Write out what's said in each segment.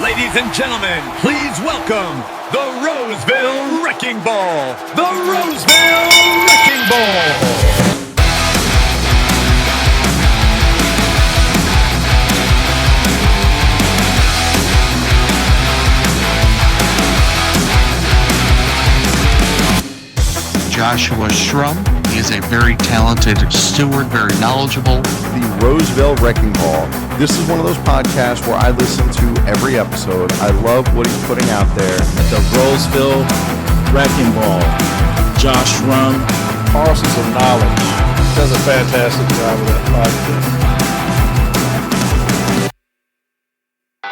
Ladies and gentlemen, please welcome the Roseville Wrecking Ball. The Roseville Wrecking Ball. Joshua Shrum. He is a very talented steward, very knowledgeable. The Roseville Wrecking Ball. This is one of those podcasts where I listen to every episode. I love what he's putting out there. The Roseville Wrecking Ball. Josh Shrum. Parcels of Knowledge. Does a fantastic job with that podcast.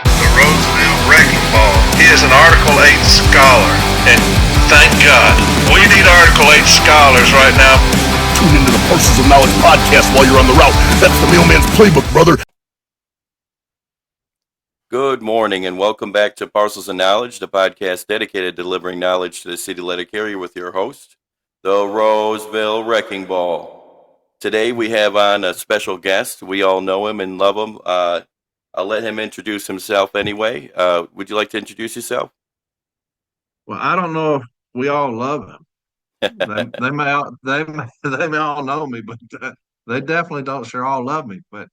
The Roseville Wrecking Ball. He is an Article 8 scholar, and thank God. We need Article 8 scholars right now. Tune into the Parcels of Knowledge podcast while you're on the route. That's the mailman's playbook, brother. Good morning and welcome back to Parcels of Knowledge, the podcast dedicated to delivering knowledge to the city letter carrier with your host, the Roseville Wrecking Ball. Today we have on a special guest. We all know him and love him. I'll let him introduce himself anyway. Would you like to introduce yourself? Well, I don't know if we all love him. they may all know me, but they definitely don't sure all love me. But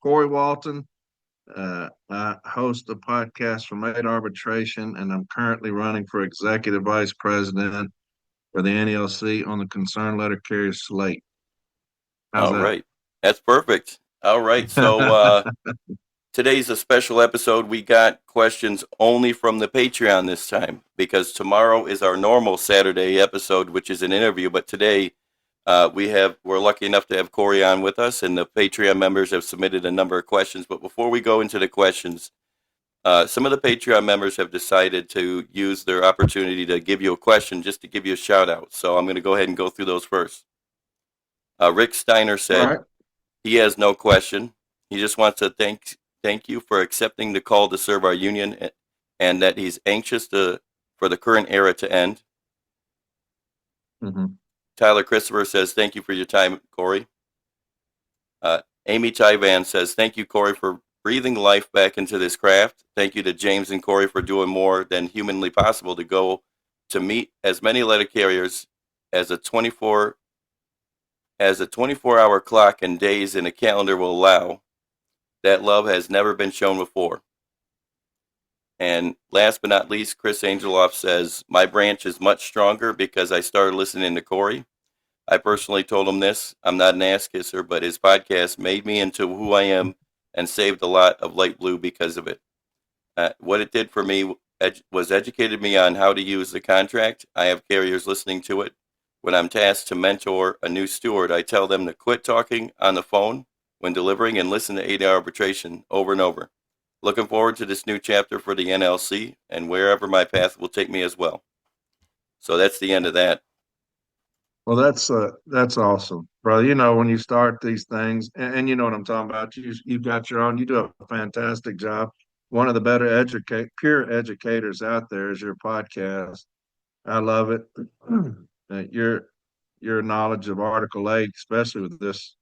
Corey Walton. I host a podcast from 8 Arbitration, and I'm currently running for Executive Vice President for the NALC on the Concerned Letter Carrier slate. All right. That's perfect. All right. So today's a special episode. We got questions only from the Patreon this time because tomorrow is our normal Saturday episode, which is an interview. But today we're lucky enough to have Corey on with us, and the Patreon members have submitted a number of questions. But before we go into the questions, some of the Patreon members have decided to use their opportunity to give you a question just to give you a shout out. So I'm going to go ahead and go through those first. Rick Steiner said he has no question. He just wants to thank you for accepting the call to serve our union, and that he's anxious for the current era to end. Mm-hmm. Tyler Christopher says, thank you for your time, Corey. Amy Tyvan says, thank you, Corey, for breathing life back into this craft. Thank you to James and Corey for doing more than humanly possible to go to meet as many letter carriers as a 24-hour clock and days in a calendar will allow. That love has never been shown before. And last but not least, Chris Angeloff says, my branch is much stronger because I started listening to Corey. I personally told him this. I'm not an ass kisser, but his podcast made me into who I am and saved a lot of light blue because of it. What it did for me was educated me on how to use the contract. I have carriers listening to it. When I'm tasked to mentor a new steward, I tell them to quit talking on the phone when delivering and listen to 8 Arbitration over and over. Looking forward to this new chapter for the NLC and wherever my path will take me as well. So that's the end of that. Well, that's awesome, brother. You know, when you start these things, and you know what I'm talking about, you've got your own. You do a fantastic job. One of the better pure educators out there is your podcast. I love it. Your knowledge of Article 8, especially with this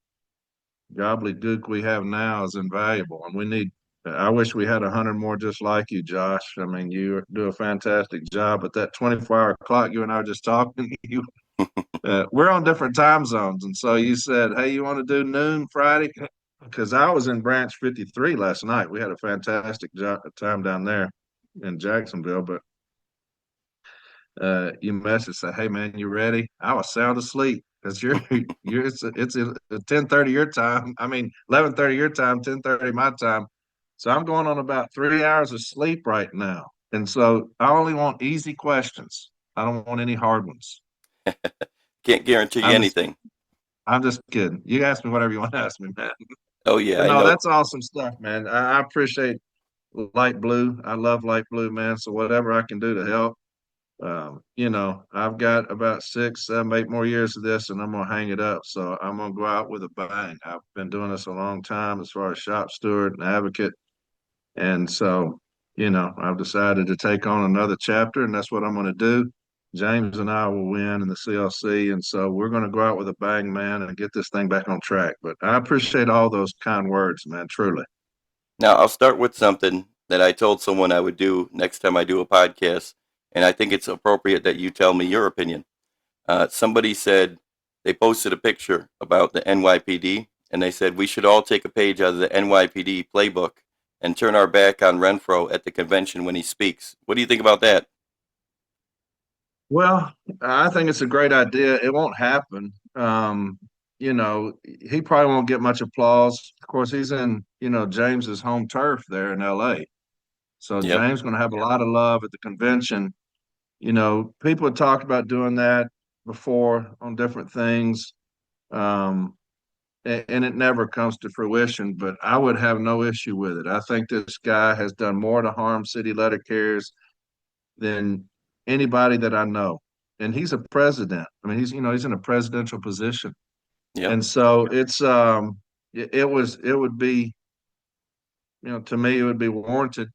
gobbledygook we have now, is invaluable, and we need. I wish we had 100 more just like you, Josh. I mean, you do a fantastic job. But that 24-hour clock, you and I were just talking. We're on different time zones, and so you said, "Hey, you want to do noon Friday?" Because I was in Branch 53 last night. We had a fantastic time down there in Jacksonville. But you messaged, said, "Hey, man, you ready?" I was sound asleep. Because it's 10:30 your time. I mean, 11:30 your time, 10:30 my time. So I'm going on about 3 hours of sleep right now. And so I only want easy questions. I don't want any hard ones. Can't guarantee you anything. I'm just kidding. You ask me whatever you want to ask me, man. Oh, yeah. No, that's awesome stuff, man. I appreciate Light Blue. I love Light Blue, man. So whatever I can do to help. You know, I've got about 6, 7, 8 more years of this, and I'm going to hang it up. So I'm going to go out with a bang. I've been doing this a long time as far as shop steward and advocate. And so, you know, I've decided to take on another chapter, and that's what I'm going to do. James and I will win in the CLC. And so we're going to go out with a bang, man, and get this thing back on track. But I appreciate all those kind words, man, truly. Now, I'll start with something. that I told someone I would do next time I do a podcast, and I think it's appropriate that you tell me your opinion. Somebody said they posted a picture about the NYPD, and they said we should all take a page out of the NYPD playbook and turn our back on Renfro at the convention when he speaks. What do you think about that? Well, I think it's a great idea. It won't happen. He probably won't get much applause. Of course, he's in, James's home turf there in LA. So Yep. James going to have a lot of love at the convention. People had talked about doing that before on different things. And it never comes to fruition, but I would have no issue with it. I think this guy has done more to harm city letter carriers than anybody that I know. And he's a president. I mean, he's in a presidential position. Yep. And so it would be, to me, it would be warranted.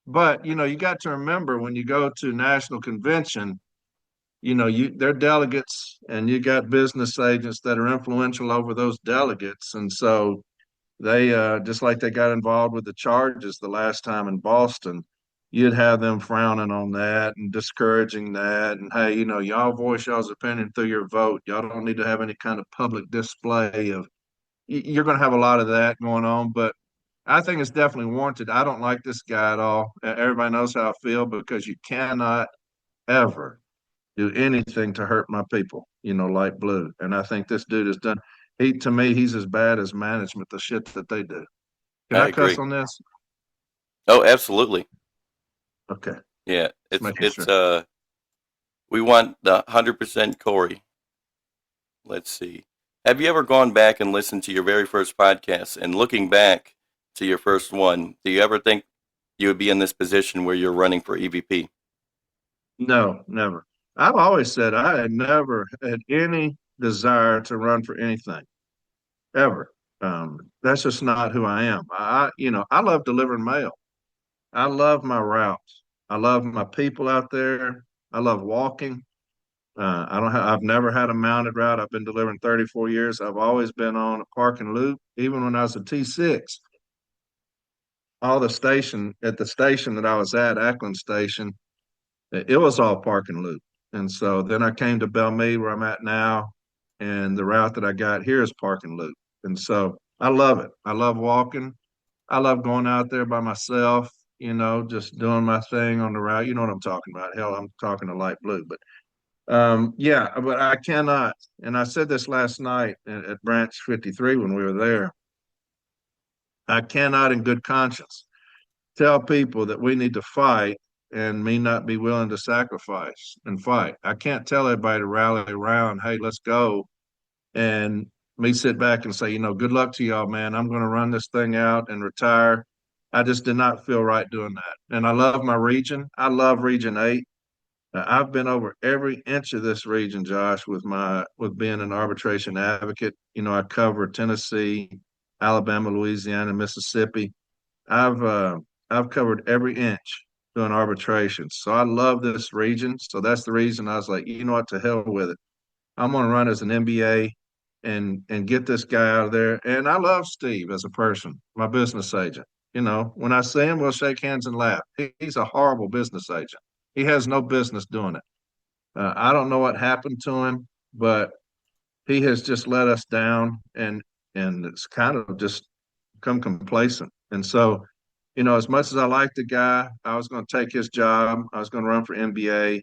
But, you got to remember when you go to national convention, they're delegates and you got business agents that are influential over those delegates. And so they just like they got involved with the charges the last time in Boston, you'd have them frowning on that and discouraging that. And hey, y'all voice y'all's opinion through your vote. Y'all don't need to have any kind of public display of. You're going to have a lot of that going on, but I think it's definitely warranted. I don't like this guy at all. Everybody knows how I feel because you cannot ever do anything to hurt my people, like Blue. And I think this dude has done. To me, he's as bad as management, the shit that they do. Can I I cuss agree. on this? Oh, absolutely. Okay. Yeah, Making sure. We want the 100% Corey. Let's see. Have you ever gone back and listened to your very first podcast, and looking back to your first one, do you ever think you would be in this position where you're running for EVP? No, never. I've always said I had never had any desire to run for anything ever. That's just not who I am. I love delivering mail. I love my routes. I love my people out there. I love walking. I've never had a mounted route. I've been delivering 34 years. I've always been on a park and loop. Even when I was a T6, at the station that I was at, Ackland Station, it was all park and loop. And so then I came to Belmead where I'm at now, and the route that I got here is park and loop. And so I love it. I love walking. I love going out there by myself, just doing my thing on the route. You know what I'm talking about. Hell, I'm talking to light blue, but yeah, but I cannot. And I said this last night at Branch 53 when we were there. I cannot, in good conscience, tell people that we need to fight and me not be willing to sacrifice and fight. I can't tell everybody to rally around, hey, let's go, and me sit back and say, good luck to y'all, man. I'm going to run this thing out and retire. I just did not feel right doing that. And I love my region. I love Region 8. I've been over every inch of this region, Josh, with being an arbitration advocate. I cover Tennessee, Alabama, Louisiana, Mississippi. I've covered every inch doing arbitrations. So I love this region. So that's the reason I was like, you know what, to hell with it. I'm going to run as an MBA and get this guy out of there. And I love Steve as a person, my business agent. When I see him, we'll shake hands and laugh. He's a horrible business agent. He has no business doing it. I don't know what happened to him, but he has just let us down, and it's kind of just become complacent. And so, as much as I like the guy, I was going to take his job. I was going to run for MBA,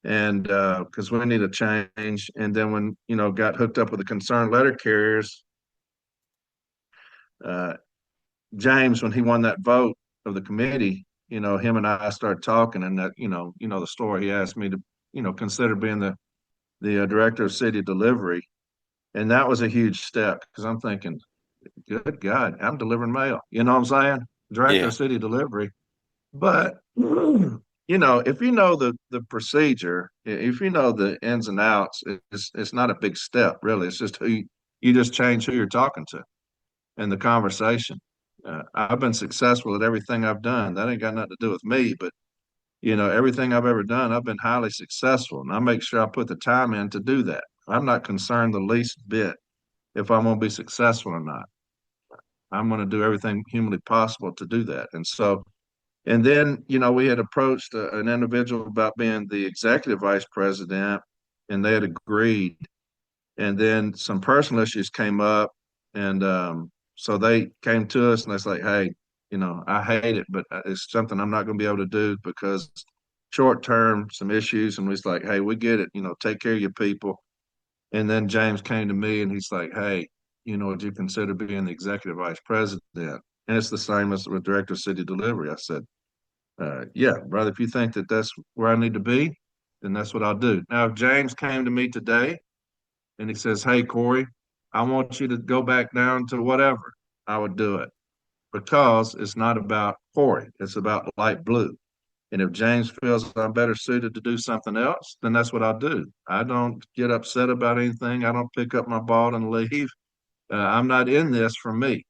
and because we need a change. And then when got hooked up with the concerned letter carriers, James, when he won that vote of the committee, him and I started talking, and that the story. He asked me to consider being the director of city delivery, and that was a huge step because I'm thinking, good God, I'm delivering mail. You know what I'm saying? Director of city delivery. But if you know the procedure, if you know the ins and outs, it's not a big step really. It's just you just change who you're talking to in the conversation. I've been successful at everything I've done. That ain't got nothing to do with me, but everything I've ever done, I've been highly successful, and I make sure I put the time in to do that. I'm not concerned the least bit if I'm going to be successful or not. I'm going to do everything humanly possible to do that. And so And then, we had approached an individual about being the executive vice president, and they had agreed. And then some personal issues came up, and so they came to us and it's like, hey, I hate it, but it's something I'm not going to be able to do because short term, some issues. And we was like, hey, we get it, take care of your people. And then James came to me and he's like, hey, would you consider being the executive vice president? And it's the same as with director of city delivery. I said, yeah, brother, if you think that that's where I need to be, then that's what I'll do. Now, if James came to me today and he says, hey, Corey, I want you to go back down to whatever, I would do it because it's not about Corey. It's about light blue. And if James feels I'm better suited to do something else, then that's what I'll do. I don't get upset about anything. I don't pick up my ball and leave. I'm not in this for me.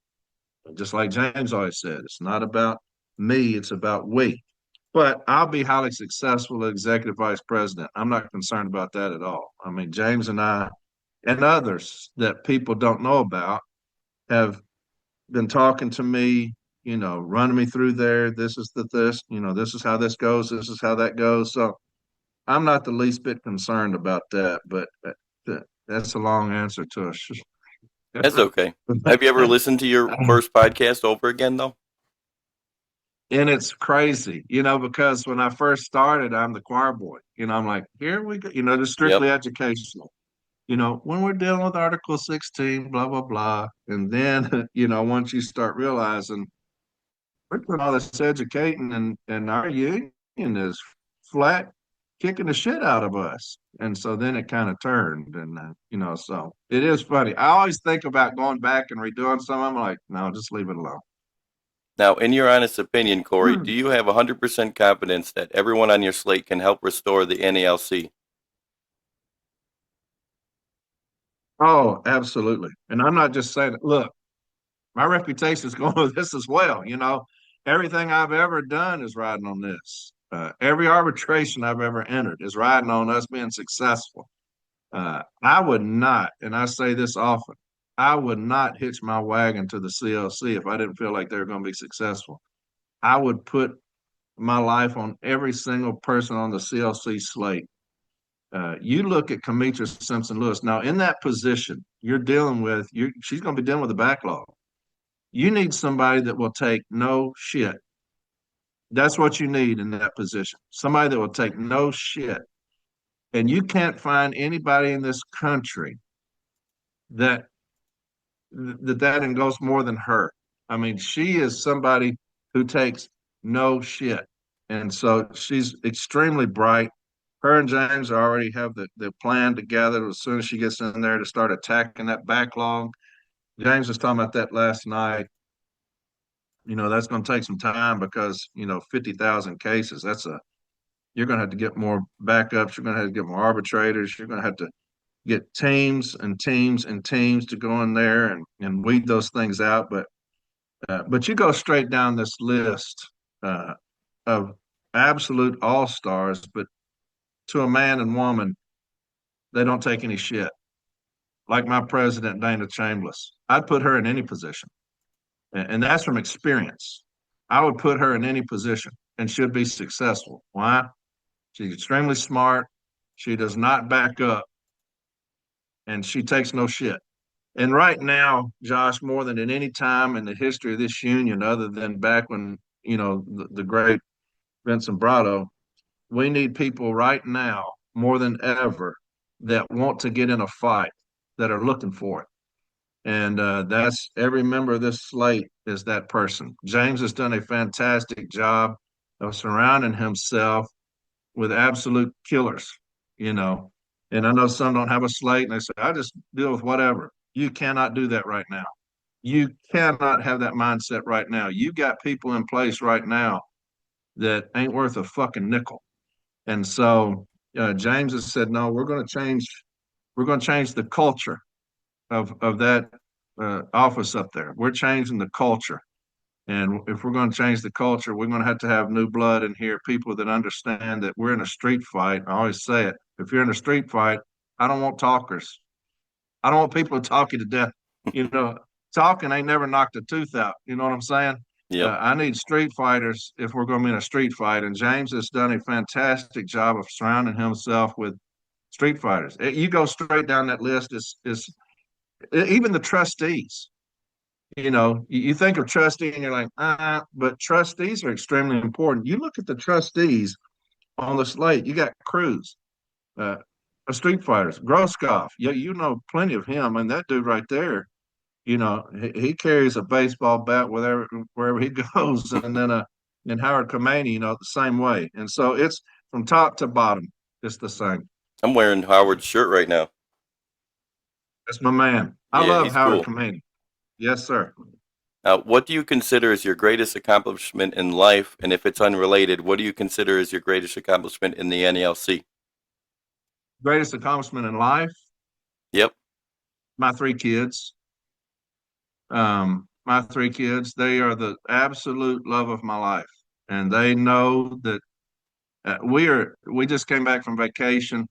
Just like James always said, it's not about me, it's about we. But I'll be highly successful as executive vice president. I'm not concerned about that at all. I mean, James and I and others that people don't know about have been talking to me, running me through there. This is this is how this goes. This is how that goes. So I'm not the least bit concerned about that, but that's a long answer to us. That's okay. Have you ever listened to your first podcast over again, though? And it's crazy, because when I first started, I'm the choir boy. I'm like, here we go, just strictly educational. When we're dealing with Article 16, blah, blah, blah. And then, once you start realizing we're doing all this educating and our union is flat kicking the shit out of us. And so then it kind of turned. And, so it is funny. I always think about going back and redoing some. I'm like, no, just leave it alone. Now, in your honest opinion, Corey, do you have 100% confidence that everyone on your slate can help restore the NALC? Oh, absolutely. And I'm not just saying it. Look, my reputation is going with this as well. Everything I've ever done is riding on this. Every arbitration I've ever entered is riding on us being successful. I would not, and I say this often, I would not hitch my wagon to the CLC if I didn't feel like they were going to be successful. I would put my life on every single person on the CLC slate. You look at Kamitra Simpson Lewis. Now, in that position, you're dealing with, she's going to be dealing with a backlog. You need somebody that will take no shit. That's what you need in that position. Somebody that will take no shit. And you can't find anybody in this country that goes more than her. I mean, she is somebody who takes no shit. And so she's extremely bright. Her and James already have the plan together as soon as she gets in there to start attacking that backlog. James was talking about that last night. That's going to take some time because, 50,000 cases, you're going to have to get more backups. You're going to have to get more arbitrators. You're going to have to get teams and teams and teams to go in there and weed those things out. But you go straight down this list of absolute all-stars, but to a man and woman, they don't take any shit. Like my president, Dana Chambliss. I'd put her in any position. And that's from experience. I would put her in any position and should be successful. Why? She's extremely smart. She does not back up. And she takes no shit. And right now, Josh, more than at any time in the history of this union, other than back when, the great Vincent Brado, we need people right now more than ever that want to get in a fight, that are looking for it. And that's every member of this slate is that person. James has done a fantastic job of surrounding himself with absolute killers, And I know some don't have a slate and they say, I just deal with whatever. You cannot do that right now. You cannot have that mindset right now. You got people in place right now that ain't worth a fucking nickel. And so James has said, no, we're going to change the culture of that office up there. We're changing the culture. And if we're going to change the culture, we're going to have new blood in here, people that understand that we're in a street fight. I always say it. If you're in a street fight, I don't want talkers. I don't want people to talk you to death. Talking ain't never knocked a tooth out. You know what I'm saying? Yep. I need street fighters if we're going to be in a street fight, and James has done a fantastic job of surrounding himself with street fighters. You go straight down that list is even the trustees. You think of trustee and you're like, but trustees are extremely important. You look at the trustees on the slate. You got Cruz, Street Fighters, Groskopf. You know plenty of him, and that dude right there. He carries a baseball bat wherever he goes, and then and Howard Kamani, the same way. And so it's from top to bottom, it's the same. I'm wearing Howard's shirt right now. That's my man. I Yeah, love he's Howard cool. Kamani. Yes, sir. Now, what do you consider as your greatest accomplishment in life? And if it's unrelated, what do you consider as your greatest accomplishment in the NALC? Greatest accomplishment in life? Yep. My 3 kids. My 3 kids, they are the absolute love of my life. And they know that we just came back from vacation.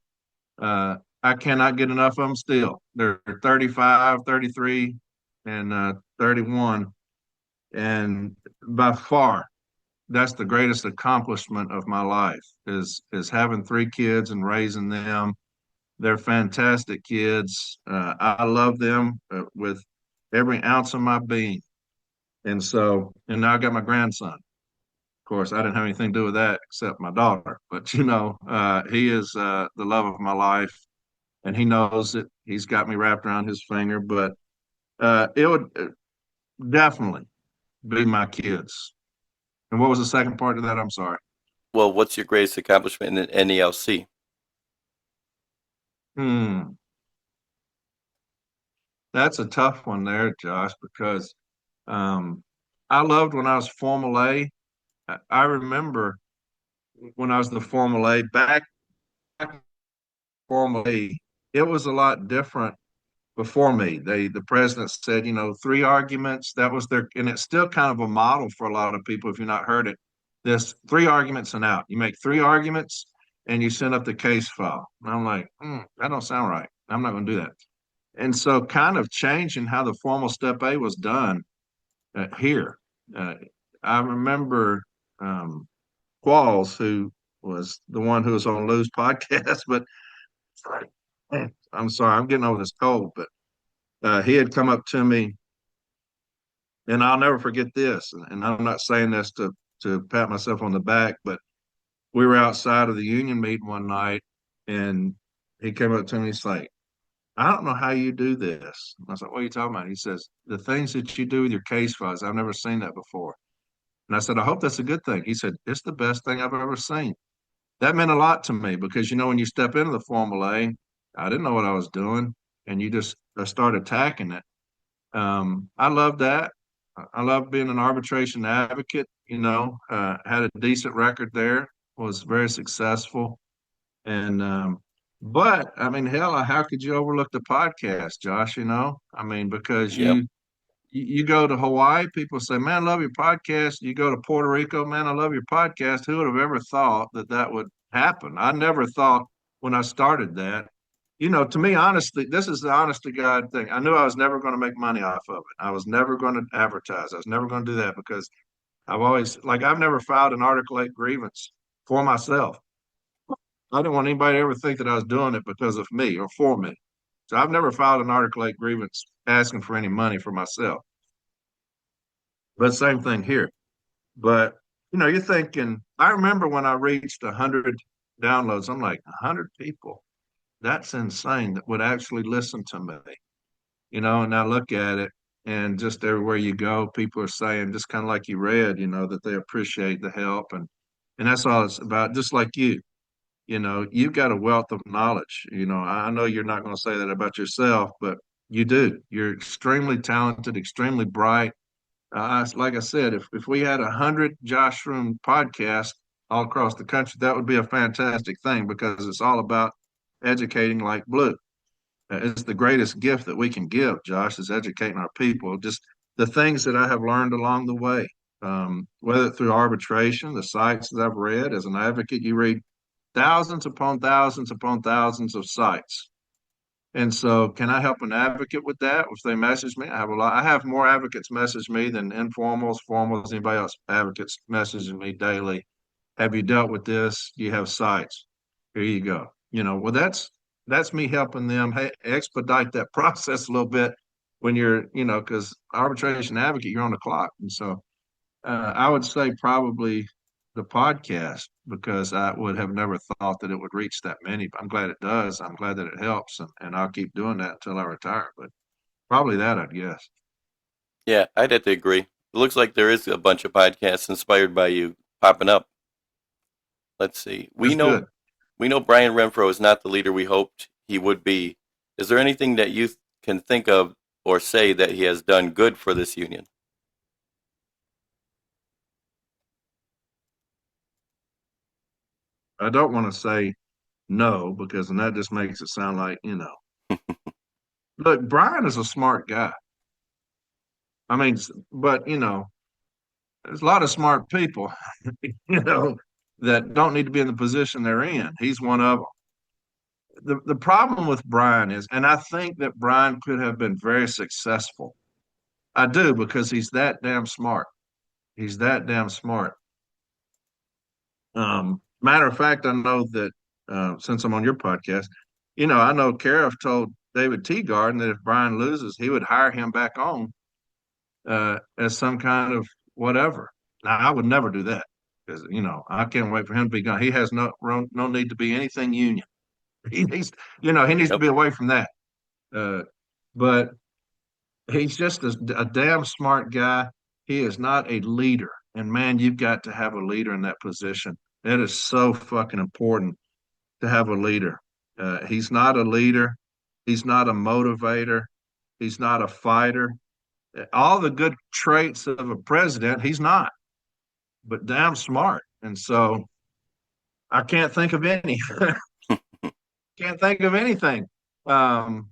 I cannot get enough of them still. They're 35, 33, and 31. And by far, that's the greatest accomplishment of my life is having 3 kids and raising them. They're fantastic kids. I love them with every ounce of my being. And now I got my grandson. Of course, I didn't have anything to do with that except my daughter. But he is the love of my life, and he knows it. He's got me wrapped around his finger. But it would definitely be my kids. And what was the second part of that? I'm sorry. Well, what's your greatest accomplishment in NALC? That's a tough one there, Josh, because I loved when I was Formal A. I remember when I was the Formal A, back Formal A, it was a lot different before me. The president said, 3 arguments. That was and it's still kind of a model for a lot of people if you've not heard it. There's 3 arguments and out. You make 3 arguments and you send up the case file. And I'm like, that don't sound right. I'm not going to do that. And so kind of changing how the formal step A was done here. I remember Qualls, who was the one who was on Lou's podcast, but I'm sorry, I'm getting over this cold, but he had come up to me, and I'll never forget this. And I'm not saying this to pat myself on the back, but we were outside of the union meeting one night, and he came up to me. He's like, I don't know how you do this. And I was like, what are you talking about? He says, the things that you do with your case files, I've never seen that before. And I said, I hope that's a good thing. He said, it's the best thing I've ever seen. That meant a lot to me because, when you step into the Formal A, I didn't know what I was doing, and you just start attacking it. I love that. I love being an arbitration advocate, had a decent record there, was very successful. And, but I mean, hell, how could you overlook the podcast, Josh? Because Yep. you go to Hawaii, people say, man, I love your podcast. You go to Puerto Rico, man, I love your podcast. Who would have ever thought that would happen? I never thought when I started that. To me, honestly, this is the honest to God thing. I knew I was never going to make money off of it. I was never going to advertise. I was never going to do that because I've never filed an Article 8 grievance for myself. I didn't want anybody to ever think that I was doing it because of me or for me. So I've never filed an Article 8 grievance asking for any money for myself. But same thing here. But, you're thinking, I remember when I reached 100 downloads, I'm like, 100 people? That's insane that would actually listen to me. And I look at it, and just everywhere you go, people are saying, just kind of like you read, that they appreciate the help. And that's all it's about, just like you. You've got a wealth of knowledge. I know you're not going to say that about yourself, but you do. You're extremely talented, extremely bright. Like I said, if we had 100 Josh Room podcasts all across the country, that would be a fantastic thing because it's all about educating like Blue. It's the greatest gift that we can give, Josh, is educating our people. Just the things that I have learned along the way, whether through arbitration, the sites that I've read. As an advocate, you read thousands upon thousands upon thousands of sites. And so, can I help an advocate with that? If they message me, I have a lot. I have more advocates message me than informals, formals, anybody else. Advocates messaging me daily. Have you dealt with this? You have sites. Here you go. Well, that's me helping them expedite that process a little bit when you're, because arbitration advocate, you're on the clock, and so I would say probably the podcast because I would have never thought that it would reach that many. I'm glad it does. I'm glad that it helps, and I'll keep doing that until I retire. But probably that, I'd guess. Yeah, I'd have to agree. It looks like there is a bunch of podcasts inspired by you popping up. Let's see. We know Brian Renfro is not the leader we hoped he would be. Is there anything that you can think of or say that he has done good for this union? I don't want to say no because then that just makes it sound like, Look, Brian is a smart guy. I mean, but there's a lot of smart people, that don't need to be in the position they're in. He's one of them. The problem with Brian is, and I think that Brian could have been very successful. I do because he's that damn smart. He's that damn smart. Matter of fact, I know that since I'm on your podcast, I know Cariff told David Teagarden that if Brian loses, he would hire him back on as some kind of whatever. Now, I would never do that because I can't wait for him to be gone. He has no need to be anything union. He needs to be away from that. But he's just a damn smart guy. He is not a leader, and man, you've got to have a leader in that position. It is so fucking important to have a leader. He's not a leader. He's not a motivator. He's not a fighter. All the good traits of a president, he's not, but damn smart. And so I can't think of any. Can't think of anything. I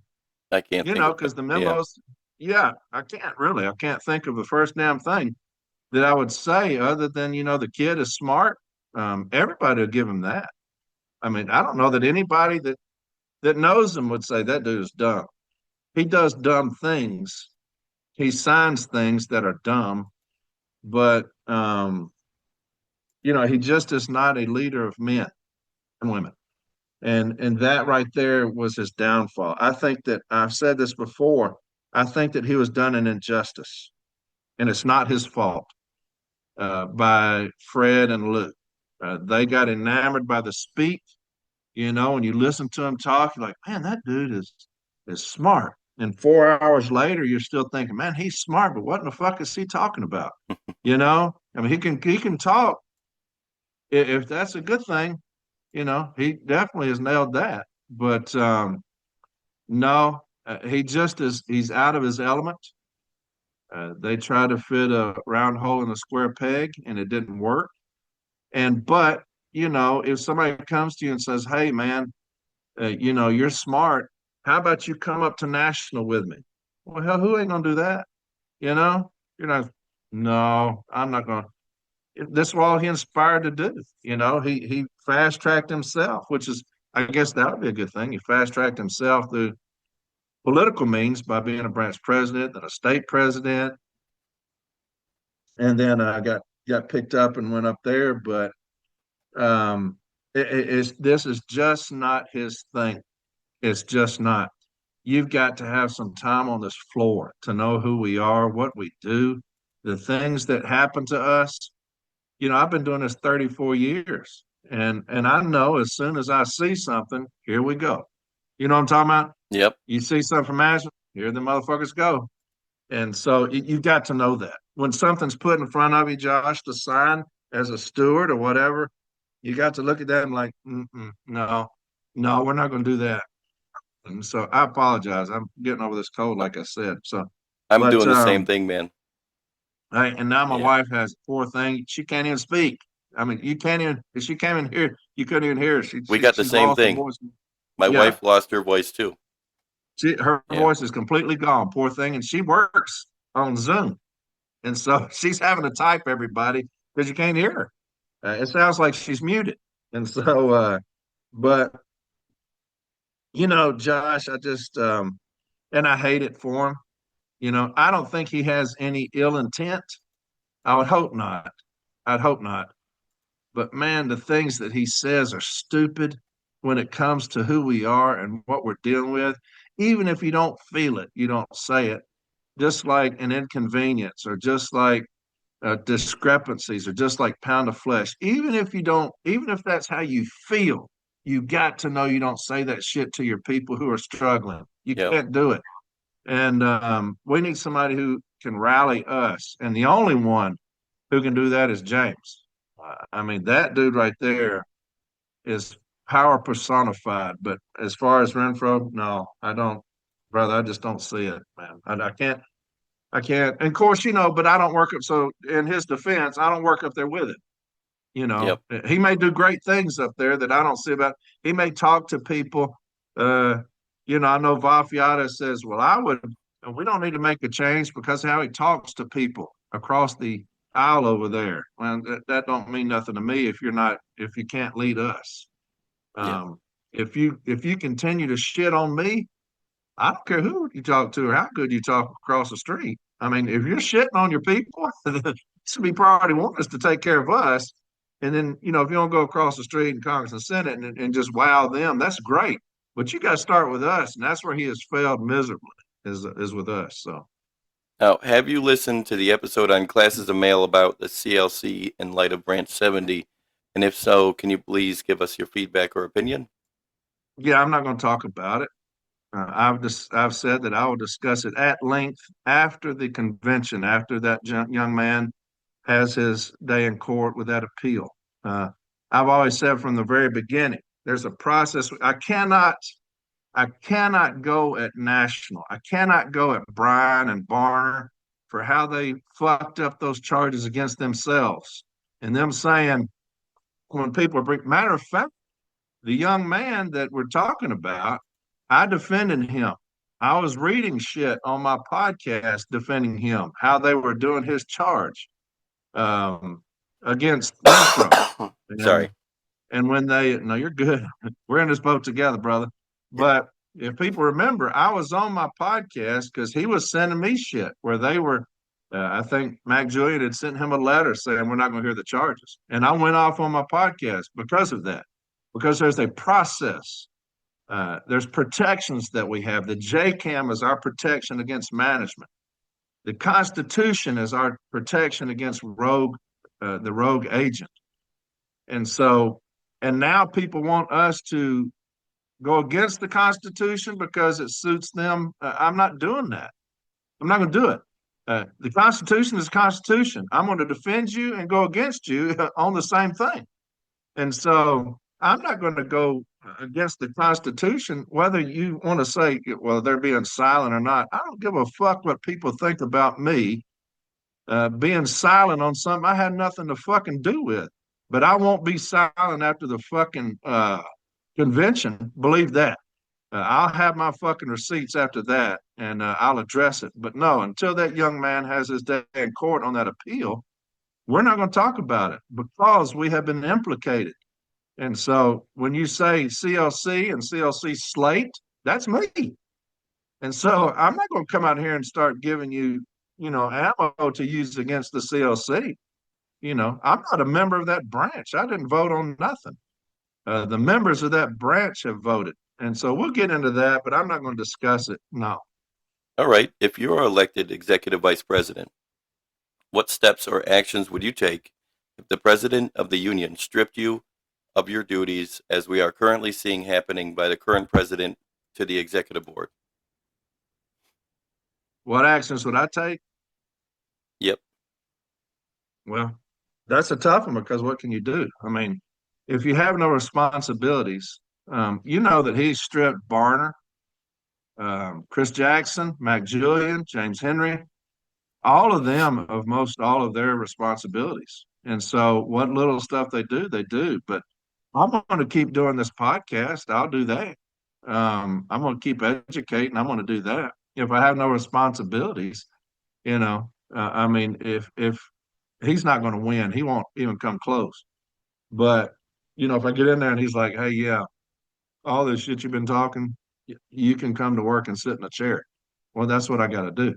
can't because the memos, I can't really. I can't think of the first damn thing that I would say other than, the kid is smart. Everybody would give him that. I mean, I don't know that anybody that knows him would say that dude is dumb. He does dumb things. He signs things that are dumb, but he just is not a leader of men and women. And that right there was his downfall. I think that I've said this before. I think that he was done an injustice, and it's not his fault by Fred and Luke. They got enamored by the speak, when you listen to him talk, you're like, man, that dude is smart. And 4 hours later, you're still thinking, man, he's smart, but what in the fuck is he talking about? I mean, he can talk. If that's a good thing, he definitely has nailed that. But no, he just he's out of his element. They tried to fit a round hole in a square peg, and it didn't work. But if somebody comes to you and says, hey, man, you're smart. How about you come up to national with me? Well, hell, who ain't going to do that? You're not, no, I'm not going to. This is all he inspired to do. He fast tracked himself, which is, I guess that would be a good thing. He fast tracked himself through political means by being a branch president, then a state president. And then I got picked up and went up there. But this is just not his thing. It's just not. You've got to have some time on this floor to know who we are, what we do, the things that happen to us. I've been doing this 34 years, and I know as soon as I see something, here we go. You know what I'm talking about? Yep. You see something from management, here the motherfuckers go. And so you've got to know that. When something's put in front of you, Josh, to sign as a steward or whatever, you got to look at that and like, no, we're not going to do that. And so I apologize. I'm getting over this cold, like I said. So I'm doing the same thing, man. And now my wife has a poor thing. She can't even speak. I mean, you can't even. If she came in here, you couldn't even hear her. We got the same thing. My wife lost her voice too. Her voice is completely gone. Poor thing, and she works on Zoom, and so she's having to type everybody because you can't hear her. It sounds like she's muted, and so, but Josh, I just and I hate it for him. I don't think he has any ill intent. I would hope not. I'd hope not. But man, the things that he says are stupid when it comes to who we are and what we're dealing with. Even if you don't feel it, you don't say it. Just like an inconvenience or just like discrepancies or just like pound of flesh. Even if that's how you feel, you got to know you don't say that shit to your people who are struggling. You Yep. can't do it. And we need somebody who can rally us. And the only one who can do that is James. I mean, that dude right there is power personified. But as far as Renfro, no, I don't, brother. I just don't see it, man. I can't. I can't. And of course, but I don't work up. So in his defense, I don't work up there with it. Yep. He may do great things up there that I don't see about. He may talk to people. Uh, I know Vafiata says, well, we don't need to make a change because of how he talks to people across the aisle over there. Well, that don't mean nothing to me if you can't lead us. Yep. If you continue to shit on me, I don't care who you talk to or how good you talk across the street. I mean, if you're shitting on your people, this would be priority one is to take care of us. And then, if you don't go across the street in Congress and Senate and just wow them, that's great. But you got to start with us. And that's where he has failed miserably is with us. So Now, have you listened to the episode on classes of mail about the CLC in light of Branch 70? And if so, can you please give us your feedback or opinion? yeah, I'm not going to talk about it. I've said that I will discuss it at length after the convention, after that young man has his day in court with that appeal. Uh, I've always said from the very beginning, there's a process. I cannot go at national. I cannot go at Bryan and Barner for how they fucked up those charges against themselves and them saying when people are matter of fact, the young man that we're talking about, I defended him. I was reading shit on my podcast defending him, how they were doing his charge against Renfro. Sorry. And when no, you're good. We're in this boat together, brother. But if people remember, I was on my podcast because he was sending me shit where they were. I think Mac Julian had sent him a letter saying we're not going to hear the charges, and I went off on my podcast because of that. Because there's a process. There's protections that we have. The JCAM is our protection against management. The Constitution is our protection against the rogue agent. And now people want us to go against the Constitution because it suits them. I'm not doing that. I'm not going to do it. The Constitution is the Constitution. I'm going to defend you and go against you on the same thing. And so I'm not going to go against the Constitution, whether you want to say, well, they're being silent or not. I don't give a fuck what people think about me being silent on something I had nothing to fucking do with. But I won't be silent after the fucking convention. Believe that. I'll have my fucking receipts after that and I'll address it. But no, until that young man has his day in court on that appeal, we're not going to talk about it because we have been implicated. And so when you say CLC and CLC slate, that's me. And so I'm not going to come out here and start giving you, ammo to use against the CLC. I'm not a member of that branch. I didn't vote on nothing. The members of that branch have voted. And so we'll get into that, but I'm not going to discuss it. No. All right. If you are elected executive vice president, what steps or actions would you take if the president of the union stripped you of your duties as we are currently seeing happening by the current president to the executive board? What actions would I take? Yep. Well, that's a tough one because what can you do? I mean, if you have no responsibilities, you know that he stripped Barner, Chris Jackson, Mac Julian, James Henry, all of them of most all of their responsibilities. And so what little stuff they do, they do. But I'm going to keep doing this podcast. I'll do that. I'm going to keep educating. I'm going to do that. If I have no responsibilities, I mean, if he's not going to win, he won't even come close. But if I get in there and he's like, hey, yeah, all this shit you've been talking, you can come to work and sit in a chair. Well, that's what I got to do,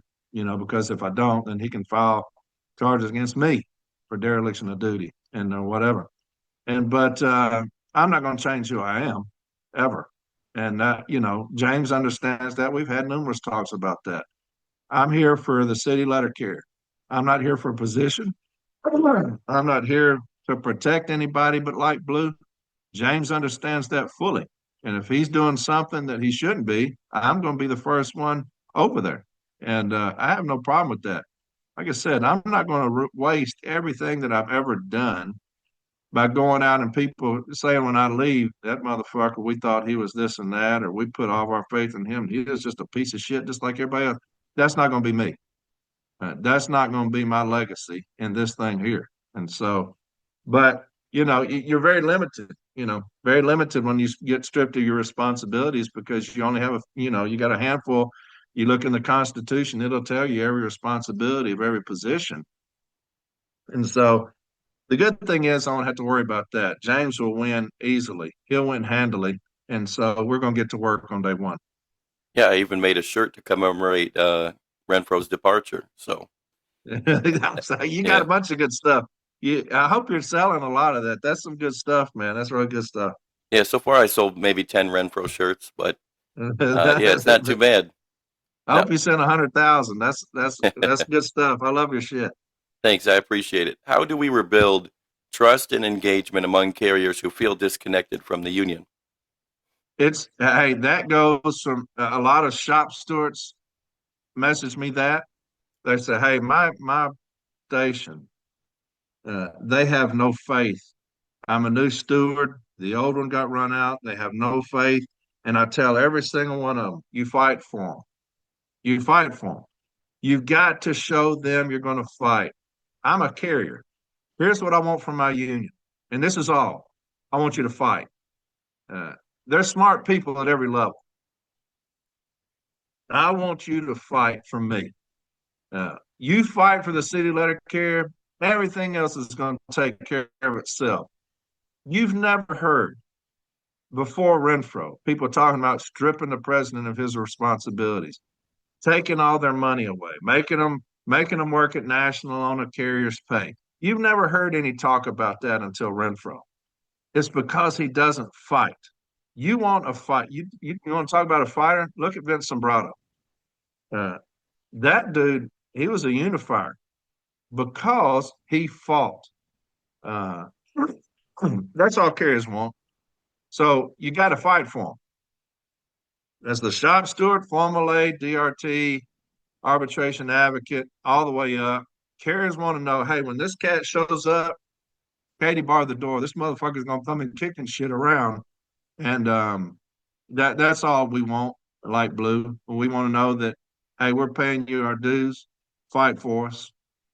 because if I don't, then he can file charges against me for dereliction of duty and whatever. But I'm not going to change who I am ever. And James understands that. We've had numerous talks about that. I'm here for the city letter carrier. I'm not here for a position. I'm not here to protect anybody but Light Blue. James understands that fully. And if he's doing something that he shouldn't be, I'm going to be the first one over there. And I have no problem with that. Like I said, I'm not going to waste everything that I've ever done by going out and people saying when I leave, that motherfucker, we thought he was this and that, or we put all of our faith in him. He is just a piece of shit, just like everybody else. That's not going to be me. That's not going to be my legacy in this thing here. And so, but you're very limited. Very limited when you get stripped of your responsibilities because you only have you got a handful. You look in the Constitution; it'll tell you every responsibility of every position. And so, the good thing is I don't have to worry about that. James will win easily. He'll win handily. And so we're going to get to work on day one. Yeah, I even made a shirt to commemorate Renfro's departure. So You got a bunch of good stuff. I hope you're selling a lot of that. That's some good stuff, man. That's really good stuff. yeah, so far I sold maybe 10 Renfro shirts, but yeah, it's not too bad. I hope you send 100,000. That's good stuff. I love your shit. Thanks, I appreciate it. How do we rebuild trust and engagement among carriers who feel disconnected from the union? That goes from a lot of shop stewards message me that. They say, hey, my station, they have no faith. I'm a new steward. The old one got run out. They have no faith. And I tell every single one of them, you fight for them. You fight for them. You've got to show them you're going to fight. I'm a carrier. Here's what I want from my union. And this is all. I want you to fight. They're smart people at every level. I want you to fight for me. You fight for the city letter carrier. Everything else is going to take care of itself. You've never heard before Renfro people talking about stripping the president of his responsibilities, taking all their money away, making them work at national on a carrier's pay. You've never heard any talk about that until Renfro. It's because he doesn't fight. You want a fight. You want to talk about a fighter? Look at Vince Sombrado. That dude, he was a unifier because he fought. That's all carriers want. So you got to fight for them. As the shop steward, formal aid, DRT, arbitration advocate, all the way up, carriers want to know, hey, when this cat shows up, Katie barred the door. This motherfucker's gonna come and kicking shit around, and that's all we want. Light Blue. We want to know that, hey, we're paying you our dues. Fight for us,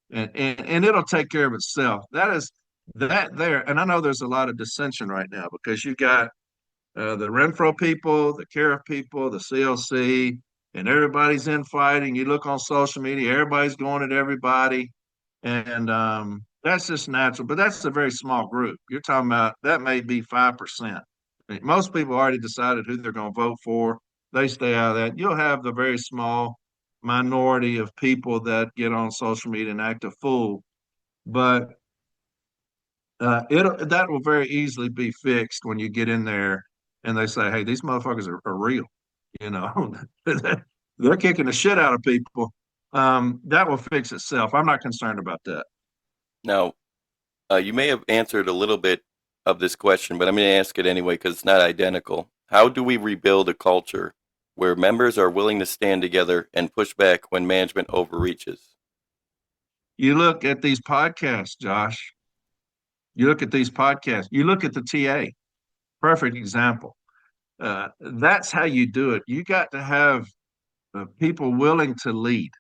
and it'll take care of itself. That is that there. And I know there's a lot of dissension right now because you got the Renfro people, the Care people, the CLC, and everybody's infighting. You look on social media, everybody's going at everybody, and that's just natural. But that's a very small group. You're talking about that may be 5%. Most people already decided who they're going to vote for. They stay out of that. You'll have the very small minority of people that get on social media and act a fool, but that will very easily be fixed when you get in there and they say, "Hey, these motherfuckers are real." They're kicking the shit out of people. That will fix itself. I'm not concerned about that. Now, you may have answered a little bit of this question, but I'm going to ask it anyway because it's not identical. How do we rebuild a culture where members are willing to stand together and push back when management overreaches? You look at these podcasts, Josh. You look at these podcasts. You look at the TA. Perfect example. That's how you do it. You got to have people willing to lead,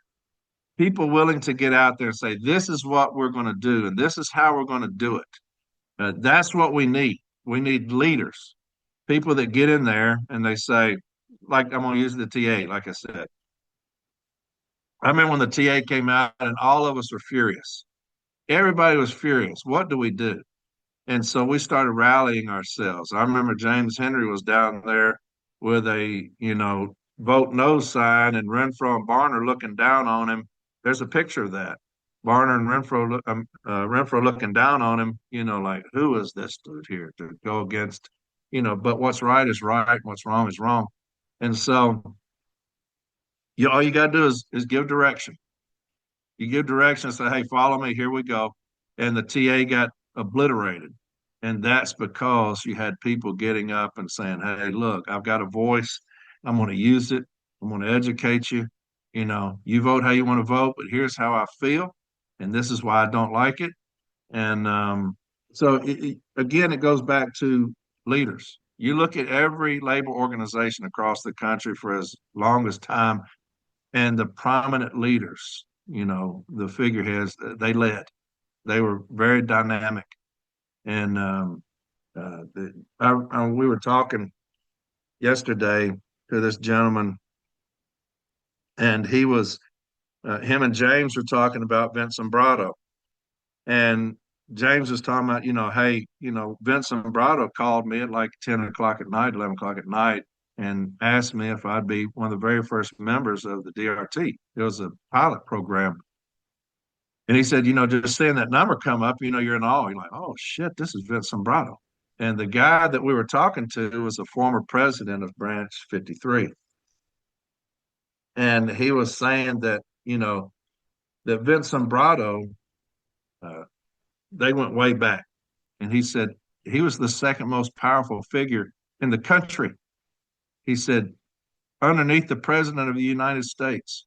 people willing to get out there and say, this is what we're going to do, and this is how we're going to do it. That's what we need. We need leaders, people that get in there and they say, like I'm going to use the TA, like I said. I remember when the TA came out and all of us were furious. Everybody was furious. What do we do? And so we started rallying ourselves. I remember James Henry was down there with a, vote no sign, and Renfro and Barner looking down on him. There's a picture of that. Barner and Renfro looking down on him, like, who is this dude here to go against, but what's right is right and what's wrong is wrong. And so all you got to do is give direction. You give direction and say, hey, follow me, here we go. And the TA got obliterated. And that's because you had people getting up and saying, hey, look, I've got a voice. I'm going to use it. I'm going to educate you. You vote how you want to vote, but here's how I feel. And this is why I don't like it. And again, it goes back to leaders. You look at every labor organization across the country for as long as time, and the prominent leaders, the figureheads, they led. They were very dynamic. And we were talking yesterday to this gentleman, and him and James were talking about Vince Sombrado. And James was talking about, hey, Vince Sombrado called me at like 10 o'clock at night, 11 o'clock at night, and asked me if I'd be one of the very first members of the DRT. It was a pilot program. And he said, just seeing that number come up, you're in awe. You're like, oh, shit, this is Vince Sombrado. And the guy that we were talking to was a former president of Branch 53. And he was saying that, that Vince Sombrado, they went way back. And he said he was the second most powerful figure in the country. He said, underneath the president of the United States,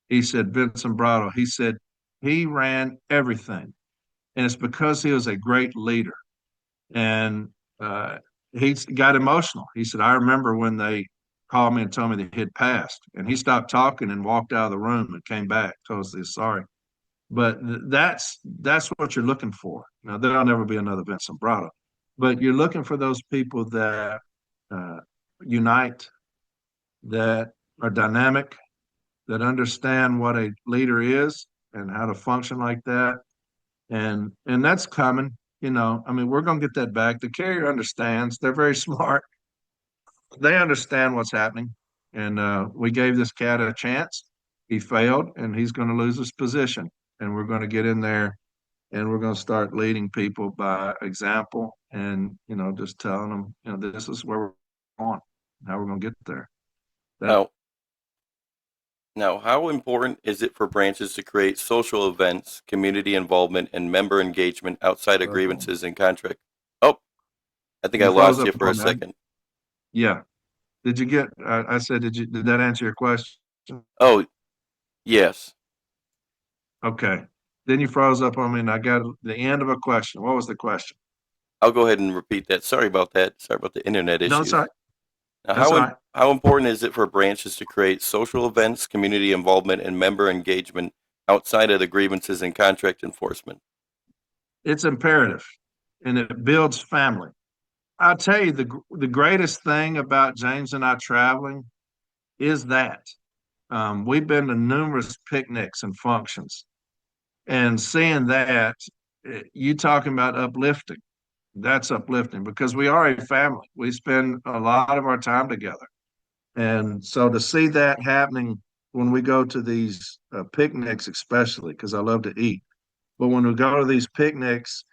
he said, Vince Sombrado, he said, he ran everything. And it's because he was a great leader. And he got emotional. He said, I remember when they called me and told me that he had passed. And he stopped talking and walked out of the room and came back, told us he's sorry. But that's what you're looking for. Now, there'll never be another Vince Sombrado. But you're looking for those people that unite, that are dynamic, that understand what a leader is and how to function like that. And that's coming. We're going to get that back. The carrier understands. They're very smart. They understand what's happening. And we gave this cat a chance. He failed, and he's going to lose his position. And we're going to get in there, and we're going to start leading people by example and, just telling them, this is where we're going, how we're going to get there. Now, how important is it for branches to create social events, community involvement, and member engagement outside of grievances and contract? Oh, I think I lost you for a second. Yeah. Did you get, I said, did that answer your question? Oh, yes. Okay. Then you froze up on me, and I got the end of a question. What was the question? I'll go ahead and repeat that. Sorry about that. Sorry about the internet issues. No, sorry. Now, how important is it for branches to create social events, community involvement, and member engagement outside of the grievances and contract enforcement? It's imperative, and it builds family. I'll tell you, the greatest thing about James and I traveling is that we've been to numerous picnics and functions, and seeing that, you talking about uplifting, that's uplifting because we are a family. We spend a lot of our time together. And so to see that happening when we go to these picnics, especially because I love to eat, but when we go to these picnics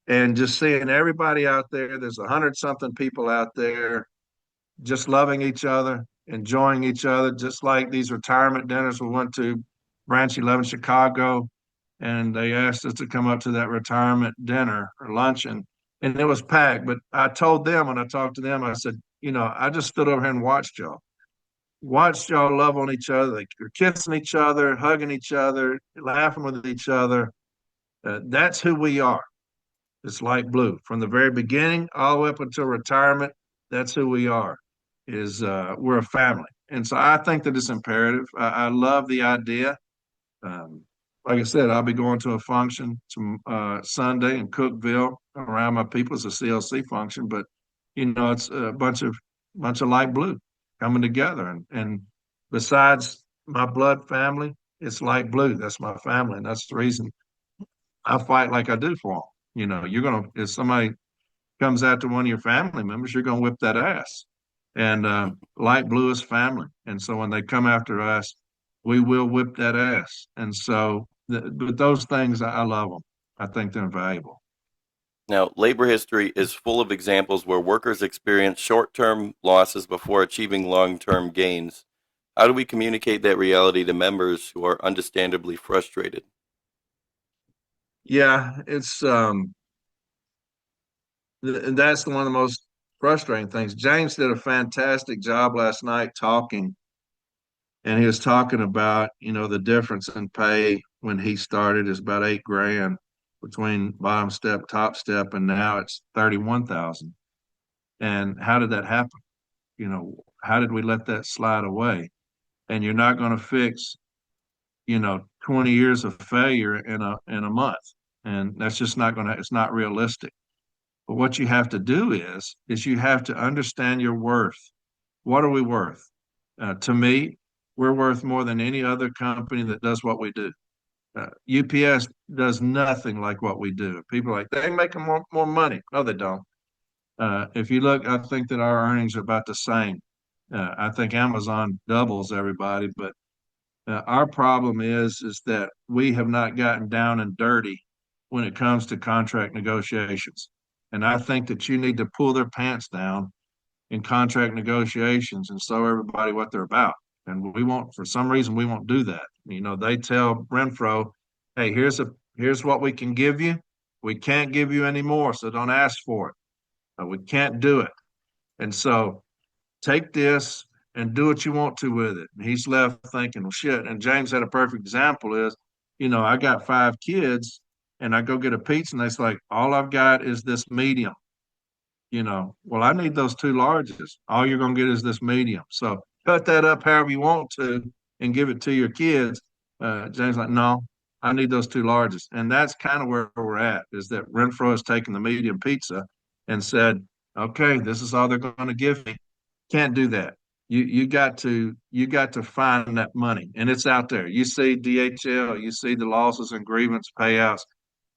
and just seeing everybody out there, there's 100-something people out there just loving each other, enjoying each other, just like these retirement dinners we went to, Branch 11 Chicago, and they asked us to come up to that retirement dinner or luncheon, and it was packed. But I told them when I talked to them, I said, I just stood over here and watched y'all love on each other. Like, you're kissing each other, hugging each other, laughing with each other. That's who we are. It's light blue from the very beginning all the way up until retirement. That's who we are. We're a family, and so I think that it's imperative. I love the idea. Like I said, I'll be going to a function Sunday in Cookeville around my people. It's a CLC function, but it's a bunch of light blue coming together. And besides my blood family, it's light blue. That's my family, and that's the reason I fight like I do for them. If somebody comes after one of your family members, you're going to whip that ass. And light blue is family. And so when they come after us, we will whip that ass. And so, but those things, I love them. I think they're valuable. Now, labor history is full of examples where workers experience short-term losses before achieving long-term gains. How do we communicate that reality to members who are understandably frustrated? Yeah, it's that's one of the most frustrating things. James did a fantastic job last night talking, and he was talking about, the difference in pay when he started is about 8 grand between bottom step, top step, and now it's 31,000. And how did that happen? How did we let that slide away? And you're not going to fix, 20 years of failure in a month. And that's just not going to, it's not realistic. But what you have to do is you have to understand your worth. What are we worth? To me, we're worth more than any other company that does what we do. UPS does nothing like what we do. People are like, they make more money. No, they don't. If you look, I think that our earnings are about the same. I think Amazon doubles everybody, but our problem is that we have not gotten down and dirty when it comes to contract negotiations. And I think that you need to pull their pants down in contract negotiations and show everybody what they're about. And we won't, for some reason, we won't do that. They tell Renfro, hey, here's what we can give you. We can't give you any more, so don't ask for it. We can't do it. And so take this and do what you want to with it. And he's left thinking, well, shit. And James had a perfect example is, I got 5 kids and I go get a pizza and it's like, all I've got is this medium. Well, I need those 2 larges. All you're going to get is this medium. So cut that up however you want to and give it to your kids. James like, no, I need those 2 larges. And that's kind of where we're at, is that Renfro has taken the medium pizza and said, okay, this is all they're going to give me. Can't do that. You got to find that money, and it's out there. You see DHL, you see the losses and grievance payouts,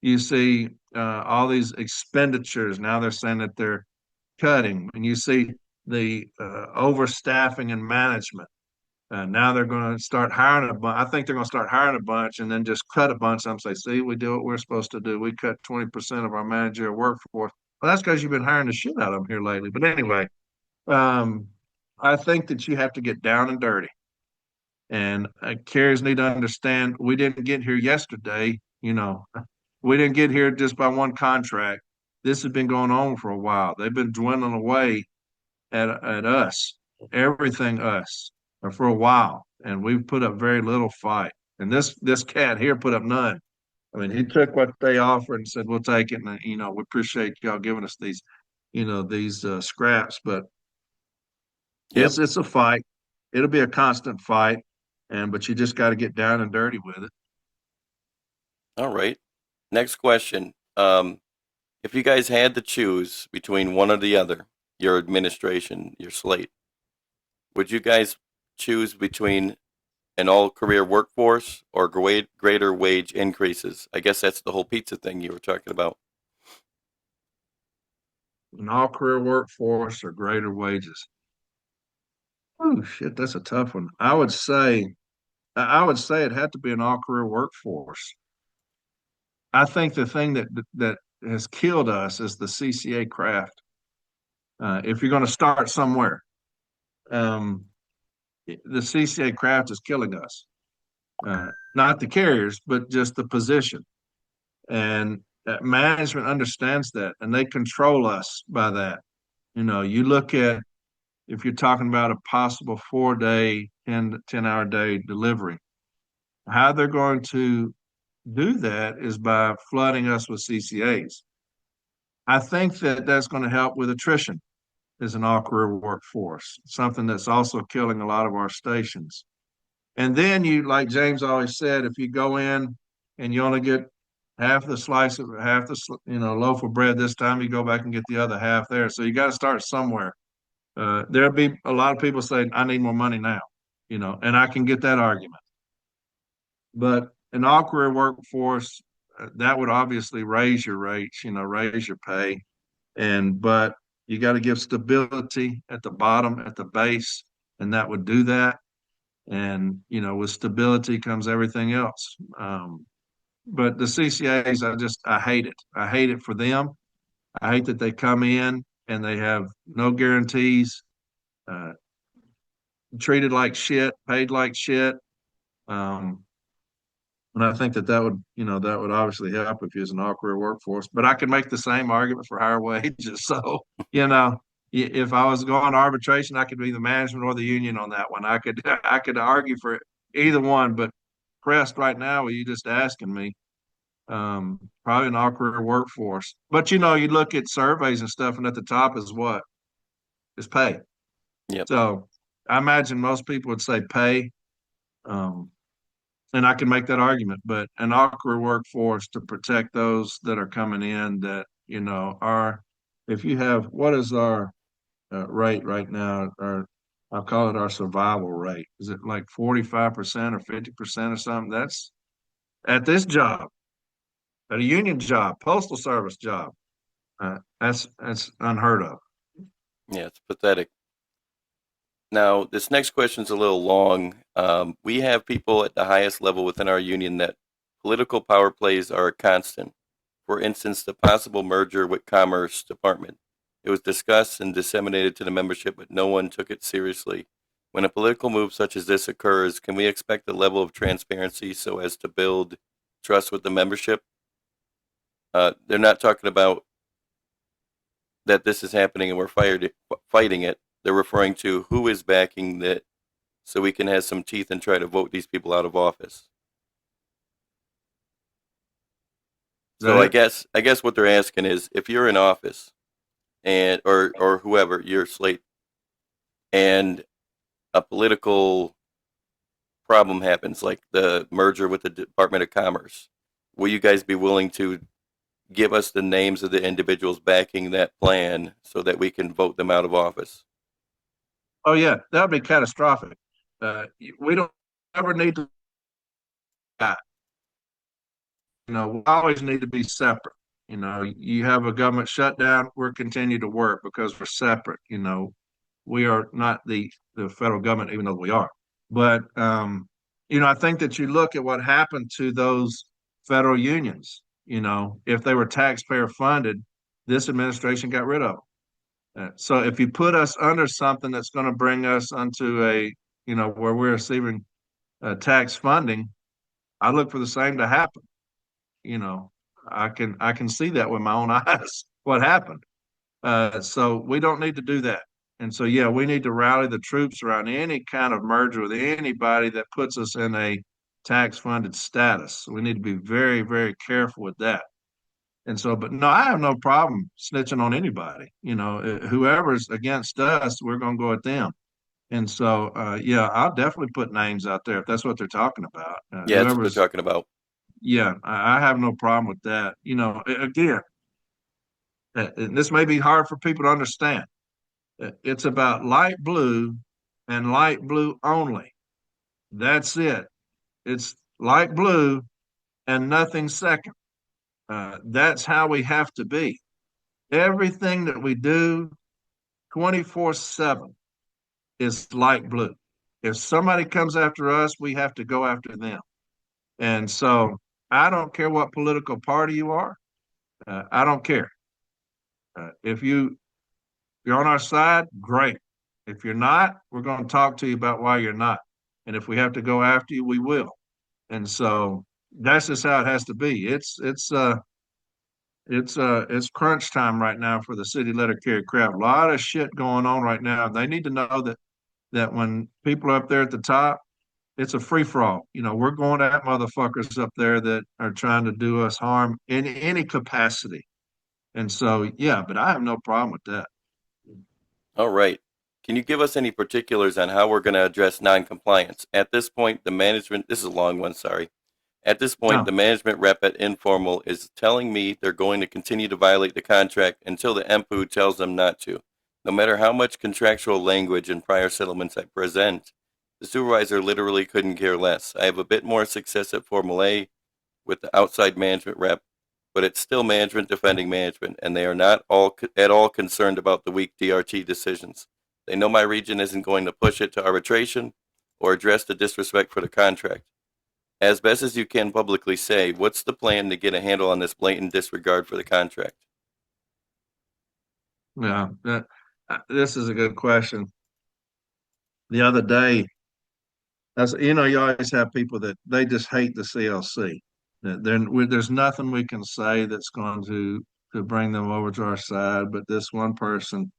you see all these expenditures. Now they're saying that they're cutting, and you see the overstaffing and management. Now they're going to start hiring a bunch. I think they're going to start hiring a bunch and then just cut a bunch. Some say, see, we do what we're supposed to do. We cut 20% of our managerial workforce. Well, that's because you've been hiring the shit out of them here lately. But anyway, um, I think that you have to get down and dirty. And carriers need to understand we didn't get here yesterday. We didn't get here just by one contract. This has been going on for a while. They've been dwindling away at us, everything us, for a while. And we've put up very little fight. And this cat here put up none. I mean, he took what they offered and said, we'll take it. And, we appreciate y'all giving us these scraps. But Yep. it's a fight. It'll be a constant fight, but you just got to get down and dirty with it. All right. Next question. If you guys had to choose between one or the other, your administration, your slate, would you guys choose between an all-career workforce or greater wage increases? I guess that's the whole pizza thing you were talking about. An all-career workforce or greater wages? Oh shit, that's a tough one. I would say it had to be an all-career workforce. I think the thing that has killed us is the CCA craft. If you're going to start somewhere, um, the CCA craft is killing us. Not the carriers, but just the position. And management understands that, and they control us by that. You look at if you're talking about a possible 4-day, 10-hour day delivery, how they're going to do that is by flooding us with CCAs. I think that that's going to help with attrition as an all-career workforce, something that's also killing a lot of our stations. And then like James always said, if you go in and you only get half the loaf of bread this time, you go back and get the other half there. So you got to start somewhere. There'll be a lot of people saying, I need more money now, and I can get that argument. But an all-career workforce, that would obviously raise your rates, raise your pay. But You got to give stability at the bottom, at the base, and that would do that. And, with stability comes everything else. But the CCAs, I hate it. I hate it for them. I hate that they come in and they have no guarantees, uh, treated like shit, paid like shit. Um, and I think that would obviously help if you was an all-career workforce. But I could make the same argument for higher wages. So, if I was going to arbitration, I could be the management or the union on that one. I could I could argue for either one. But pressed right now, you just asking me, probably an all-career workforce. But you look at surveys and stuff, and at the top is what? Is pay. Yep. So I imagine most people would say pay. And I can make that argument, but an all-career workforce to protect those that are coming in that, if you have, what is our rate right now? I'll call it our survival rate. Is it like 45% or 50% or something? That's at this job, at a union job, postal service job. That's unheard of. Yeah, it's pathetic. Now, this next question is a little long. We have people at the highest level within our union that political power plays are a constant. For instance, the possible merger with Commerce Department. It was discussed and disseminated to the membership, but no one took it seriously. When a political move such as this occurs, can we expect a level of transparency so as to build trust with the membership? They're not talking about that this is happening and we're fighting it. They're referring to who is backing that so we can have some teeth and try to vote these people out of office. So I guess what they're asking is if you're in office and or whoever, you're slate, and a political problem happens like the merger with the Department of Commerce, will you guys be willing to give us the names of the individuals backing that plan so that we can vote them out of office? Oh yeah, that would be catastrophic. We don't ever need to. We always need to be separate. You have a government shutdown, we're continue to work because we're separate. We are not the federal government, even though we are. But I think that you look at what happened to those federal unions. If they were taxpayer funded, this administration got rid of them. So if you put us under something that's going to bring us onto where we're receiving tax funding, I look for the same to happen. I can see that with my own eyes what happened. So we don't need to do that. And so yeah, we need to rally the troops around any kind of merger with anybody that puts us in a tax funded status. We need to be very, very careful with that. And so, but no, I have no problem snitching on anybody. Whoever's against us, we're going to go at them. And so, yeah, I'll definitely put names out there if that's what they're talking about. Yeah, that's what they're talking about. Yeah, I have no problem with that. Again, and this may be hard for people to understand. It's about light blue and light blue only. That's it. It's light blue and nothing second. That's how we have to be. Everything that we do 24/7 is light blue. If somebody comes after us, we have to go after them. And so I don't care what political party you are. I don't care. If you're on our side, great. If you're not, we're going to talk to you about why you're not. And if we have to go after you, we will. And so that's just how it has to be. It's crunch time right now for the city letter carry crowd. A lot of shit going on right now. They need to know that when people are up there at the top, it's a free for all. We're going at motherfuckers up there that are trying to do us harm in any capacity. And so, yeah, but I have no problem with that. All right. Can you give us any particulars on how we're going to address noncompliance? At this point, the management, this is a long one, sorry. At this point, the management rep at Informal is telling me they're going to continue to violate the contract until the MPU tells them not to. No matter how much contractual language and prior settlements I present, the supervisor literally couldn't care less. I have a bit more success at Formula A with the outside management rep, but it's still management defending management, and they are not at all concerned about the weak DRT decisions. They know my region isn't going to push it to arbitration or address the disrespect for the contract. As best as you can publicly say, what's the plan to get a handle on this blatant disregard for the contract? Yeah, this is a good question. The other day, you always have people that they just hate the CLC. There's nothing we can say that's going to bring them over to our side, but this one person.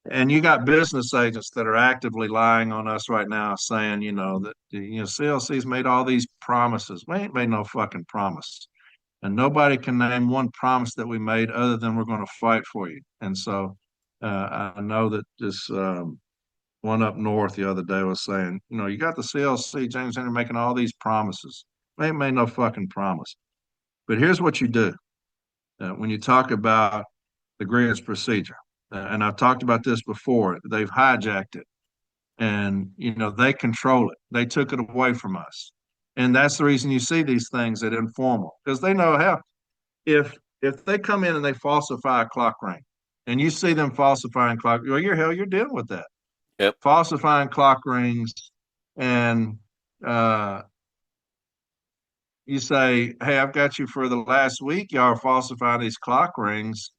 And you got business agents that are actively lying on us right now, saying, that CLC's made all these promises. We ain't made no fucking promise, and nobody can name one promise that we made other than we're going to fight for you. And so I know that this one up north the other day was saying, you got the CLC, James Henry, making all these promises. We ain't made no fucking promise. But here's what you do when you talk about the grievance procedure. And I've talked about this before. They've hijacked it, and they control it. They took it away from us, and that's the reason you see these things at informal, because they know how. If they come in and they falsify a clock ring, and you see them falsifying clock, well, you're dealing with that. Yep. Falsifying clock rings, and you say, "Hey, I've got you for the last week. Y'all are falsifying these clock rings."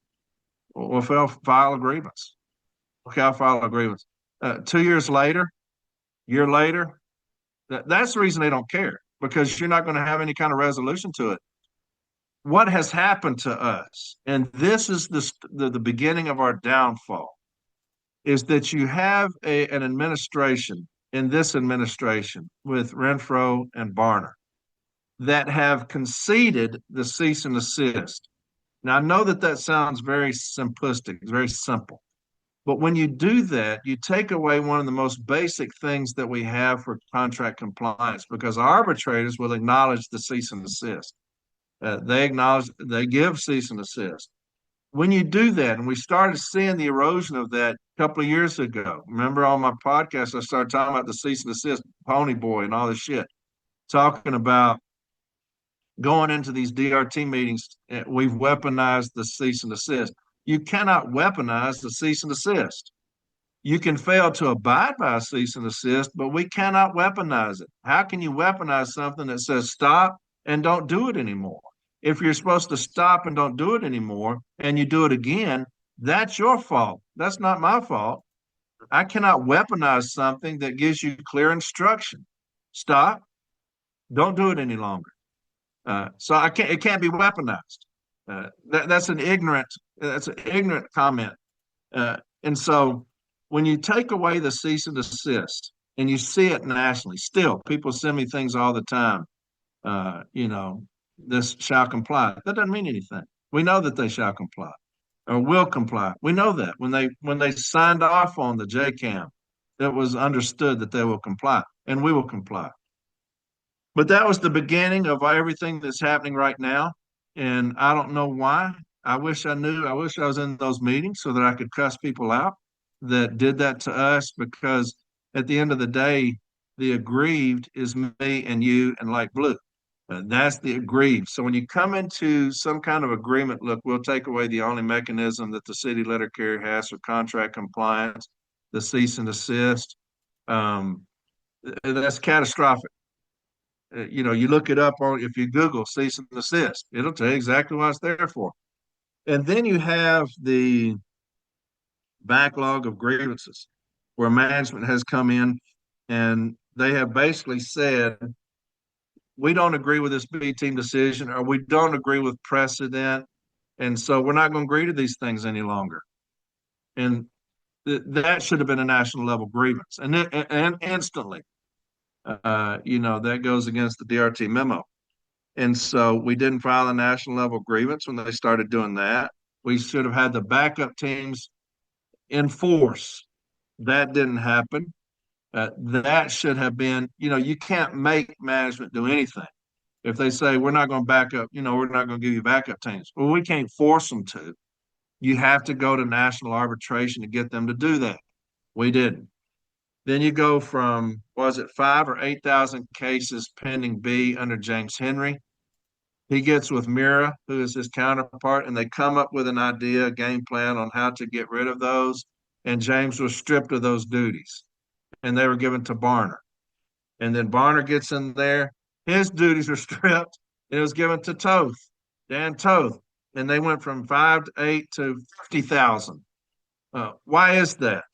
Well, file a grievance. Okay, I'll file a grievance. 2 years later, year later, that's the reason they don't care, because you're not going to have any kind of resolution to it. What has happened to us, and this is the beginning of our downfall, is that you have an administration in this administration with Renfro and Barner that have conceded the cease and desist. Now, I know that sounds very simplistic, very simple. But when you do that, you take away one of the most basic things that we have for contract compliance, because arbitrators will acknowledge the cease and desist. They give cease and desist. When you do that, and we started seeing the erosion of that a couple of years ago. Remember on my podcast, I started talking about the cease and desist, Pony Boy, and all this shit, talking about going into these DRT meetings. We've weaponized the cease and desist. You cannot weaponize the cease and desist. You can fail to abide by a cease and desist, but we cannot weaponize it. How can you weaponize something that says stop and don't do it anymore? If you're supposed to stop and don't do it anymore, and you do it again, that's your fault. That's not my fault. I cannot weaponize something that gives you clear instruction. Stop. Don't do it any longer. So it can't be weaponized. That's an ignorant comment. And so when you take away the cease and desist, and you see it nationally, still people send me things all the time. This shall comply. That doesn't mean anything. We know that they shall comply or will comply. We know that when they signed off on the JCAM, it was understood that they will comply, and we will comply. But that was the beginning of everything that's happening right now. And I don't know why. I wish I knew. I wish I was in those meetings so that I could cuss people out that did that to us, because at the end of the day, the aggrieved is me and you and Light Blue. That's the aggrieved. So when you come into some kind of agreement, look, we'll take away the only mechanism that the city letter carrier has for contract compliance, the cease and desist. That's catastrophic. You look it up if you Google cease and desist, it'll tell you exactly what it's there for. And then you have the backlog of grievances where management has come in and they have basically said, we don't agree with this B team decision, or we don't agree with precedent. And so we're not going to agree to these things any longer. And that should have been a national level grievance. And instantly, that goes against the DRT memo. And so we didn't file a national level grievance when they started doing that. We should have had the backup teams in force. That didn't happen. That should have been, you can't make management do anything. If they say, we're not going to back up, we're not going to give you backup teams. Well, we can't force them to. You have to go to national arbitration to get them to do that. We didn't. Then you go from, was it 5,000 or 8,000 cases pending B under James Henry? He gets with Mira, who is his counterpart, and they come up with an idea, a game plan on how to get rid of those. And James was stripped of those duties, and they were given to Barner. And then Barner gets in there. His duties are stripped, and it was given to Toth, Dan Toth. And they went from 5 to 8 to 50,000. Why is that?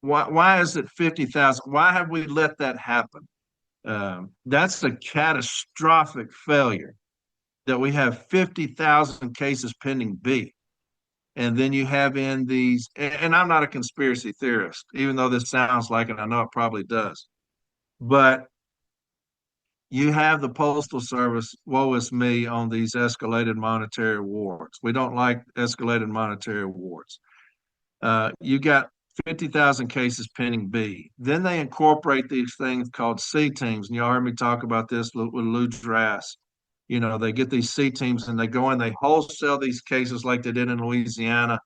Why is it 50,000? Why have we let that happen? That's a catastrophic failure that we have 50,000 cases pending B. And then you have in these, and I'm not a conspiracy theorist, even though this sounds like it, I know it probably does. But you have the Postal Service, woe is me, on these escalated monetary awards. We don't like escalated monetary awards. You got 50,000 cases pending B. Then they incorporate these things called C teams. And y'all heard me talk about this with Lou Drass. You know, they get these C teams and they go in, they wholesale these cases like they did in Louisiana,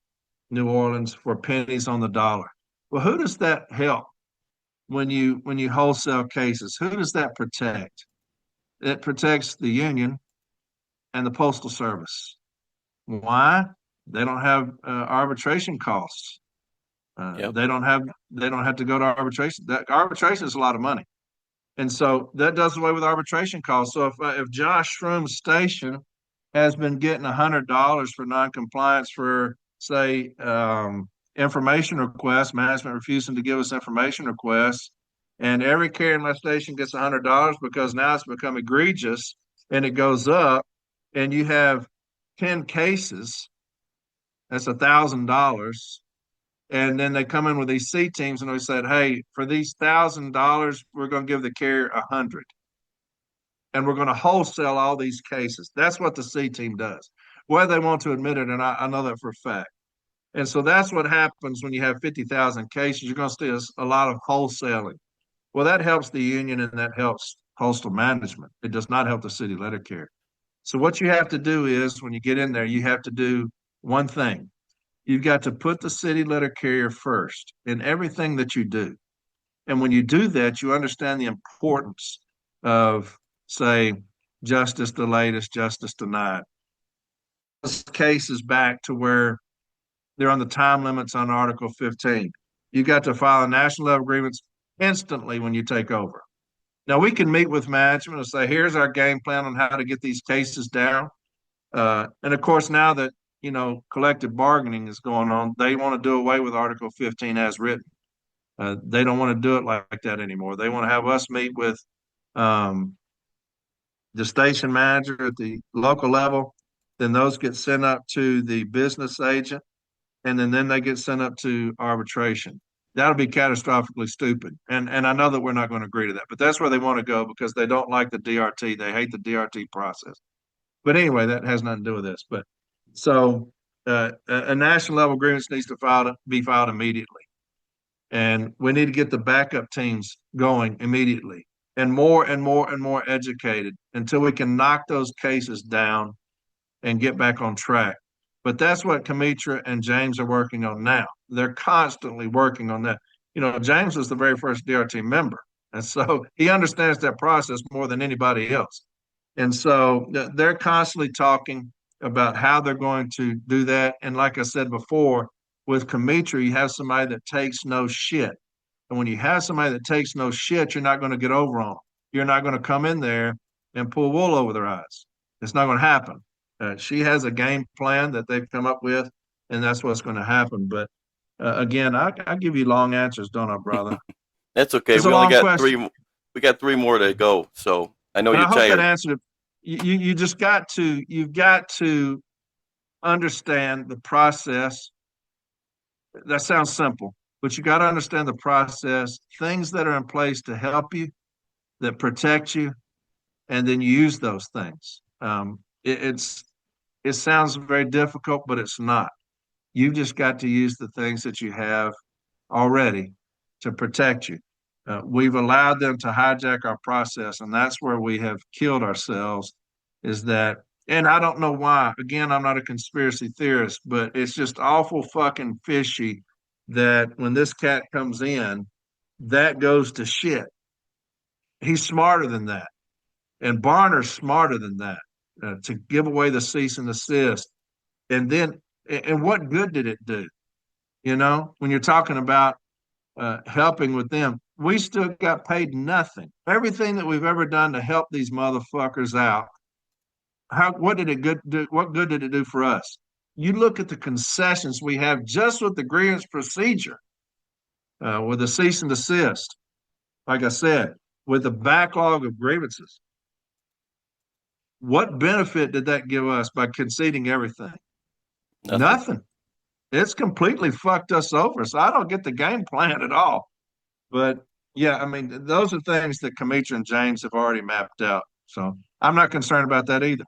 New Orleans, for pennies on the dollar. Well, who does that help when you wholesale cases? Who does that protect? It protects the union and the Postal Service. Why? They don't have arbitration costs. They don't have to go to arbitration. That arbitration is a lot of money, and so that does away with arbitration costs. So if Josh Shroom's station has been getting $100 for noncompliance for, say, information requests, management refusing to give us information requests, and every carrier in my station gets $100 because now it's become egregious and it goes up, and you have 10 cases, that's $1,000. And then they come in with these C teams and we said, hey, for these $1,000, we're going to give the carrier 100. And we're going to wholesale all these cases. That's what the C team does, whether they want to admit it, and I know that for a fact. And so that's what happens when you have 50,000 cases. You're going to see a lot of wholesaling. Well, that helps the union and that helps postal management. It does not help the city letter carrier. So what you have to do is, when you get in there, you have to do one thing. You've got to put the city letter carrier first in everything that you do. And when you do that, you understand the importance of, say, justice delayed is justice denied. This case is back to where they're on the time limits on Article 15. You got to file a national level grievance instantly when you take over. Now, we can meet with management and say, here's our game plan on how to get these cases down. And of course, now that collective bargaining is going on, they want to do away with Article 15 as written. They don't want to do it like that anymore. They want to have us meet with the station manager at the local level. Then those get sent up to the business agent, and then they get sent up to arbitration. That'll be catastrophically stupid. And I know that we're not going to agree to that, but that's where they want to go because they don't like the DRT. They hate the DRT process. But anyway, that has nothing to do with this. But so a national level grievance needs to be filed immediately. And we need to get the backup teams going immediately and more and more and more educated until we can knock those cases down and get back on track. But that's what Kamitra and James are working on now. They're constantly working on that. James was the very first DRT member. And so he understands that process more than anybody else. And so they're constantly talking about how they're going to do that. And like I said before, with Kamitra, you have somebody that takes no shit. And when you have somebody that takes no shit, you're not going to get over on them. You're not going to come in there and pull wool over their eyes. It's not going to happen. She has a game plan that they've come up with, and that's what's going to happen. But again, I give you long answers, don't I, brother? That's okay. It's we only got question. three. We got three more to go, so I know you're tired. I hope that answered it. You've got to understand the process. That sounds simple, but you got to understand the process, things that are in place to help you, that protect you, and then you use those things. It sounds very difficult, but it's not. You've just got to use the things that you have already to protect you. We've allowed them to hijack our process, and that's where we have killed ourselves, is that, and I don't know why. Again, I'm not a conspiracy theorist, but it's just awful fucking fishy that when this cat comes in, that goes to shit. He's smarter than that. And Barner's smarter than that. to give away the cease and desist. And then, and what good did it do? When you're talking about helping with them, we still got paid nothing. Everything that we've ever done to help these motherfuckers out, what did it good do? What good did it do for us? You look at the concessions we have just with the grievance procedure, with the cease and desist. Like I said, with the backlog of grievances, what benefit did that give us by conceding everything? Nothing. It's completely fucked us over. So I don't get the game plan at all. But yeah, I mean, those are things that Kamisha and James have already mapped out. So I'm not concerned about that either.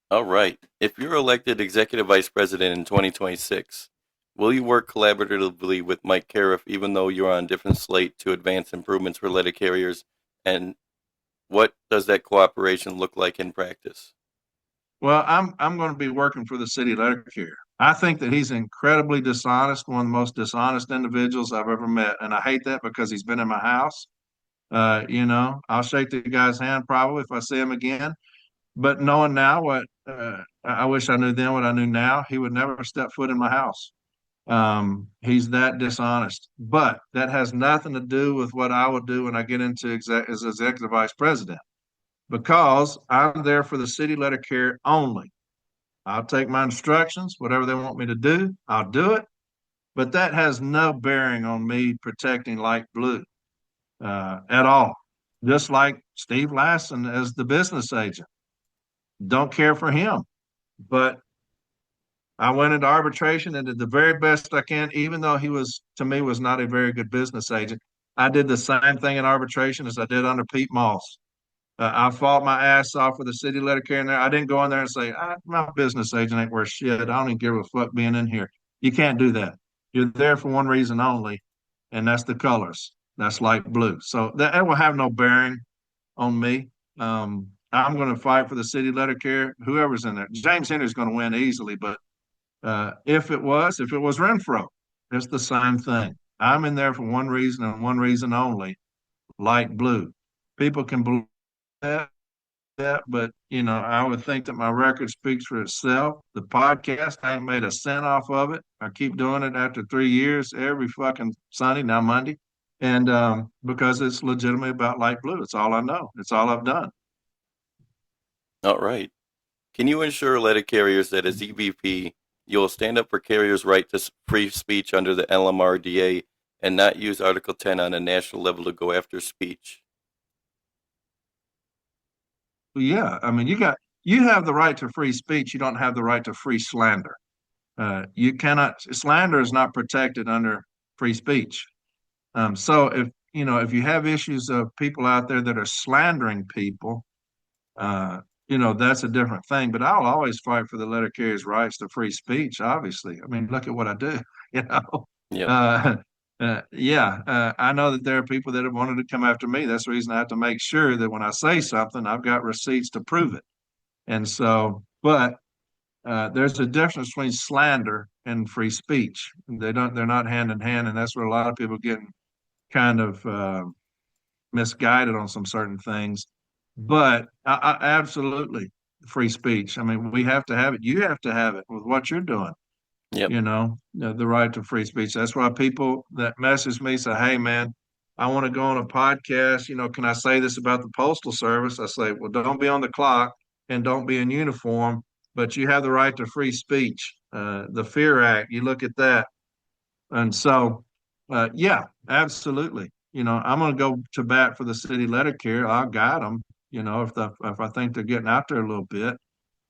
All right. If you're elected executive vice president in 2026, will you work collaboratively with Mike Cariff, even though you're on a different slate, to advance improvements for letter carriers? And what does that cooperation look like in practice? Well, I'm going to be working for the city letter carrier. I think that he's incredibly dishonest, one of the most dishonest individuals I've ever met. And I hate that because he's been in my house. I'll shake the guy's hand probably if I see him again. But knowing now what I wish I knew then what I knew now, he would never step foot in my house. He's that dishonest. But that has nothing to do with what I would do when I get into as executive vice president, because I'm there for the city letter carrier only. I'll take my instructions, whatever they want me to do, I'll do it. But that has no bearing on me protecting Light Blue at all. Just like Steve Lassen as the business agent. Don't care for him. But I went into arbitration and did the very best I can, even though he was, to me, was not a very good business agent. I did the same thing in arbitration as I did under Pete Moss. I fought my ass off with the city letter carrier in there. I didn't go in there and say, my business agent ain't worth shit. I don't even give a fuck being in here. You can't do that. You're there for one reason only, and that's the colors. That's Light Blue. So that will have no bearing on me. I'm going to fight for the city letter carrier, whoever's in there. James Henry's going to win easily, but if it was Renfro, it's the same thing. I'm in there for one reason and one reason only, Light Blue. People can believe that, but I would think that my record speaks for itself. The podcast, I ain't made a cent off of it. I keep doing it after 3 years, every fucking Sunday, now Monday. And because it's legitimately about Light Blue. It's all I know. It's all I've done. All right. Can you ensure letter carriers that as EVP, you'll stand up for carriers' right to free speech under the LMRDA and not use Article 10 on a national level to go after speech? Yeah, I mean, you have the right to free speech. You don't have the right to free slander. You cannot, slander is not protected under free speech. So if you have issues of people out there that are slandering people, that's a different thing. But I'll always fight for the letter carrier's rights to free speech. Obviously, I mean, look at what I do. Yeah. I know that there are people that have wanted to come after me. That's the reason I have to make sure that when I say something, I've got receipts to prove it. And so, but there's a difference between slander and free speech. They're not hand in hand, and that's where a lot of people get kind of misguided on some certain things. But I absolutely free speech. I mean, we have to have it. You have to have it with what you're doing. Yep. The right to free speech. That's why people that message me say, "Hey, man, I want to go on a podcast. Can I say this about the Postal Service?" I say, "Well, don't be on the clock and don't be in uniform, but you have the right to free speech." The Fear Act, you look at that. And so, yeah, absolutely. I'm going to go to bat for the city letter carrier. I'll guide them, if I think they're getting out there a little bit.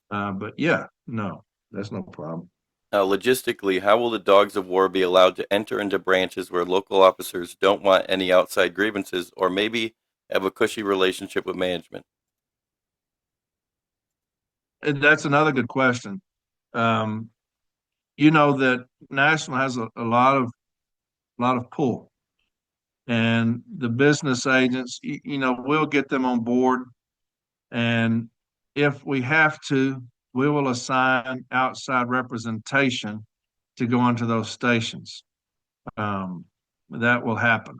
But yeah, no, that's no problem. Logistically, how will the dogs of war be allowed to enter into branches where local officers don't want any outside grievances or maybe have a cushy relationship with management? That's another good question. That National has a lot of pull, and the business agents, we'll get them on board, and if we have to, we will assign outside representation to go into those stations. That will happen,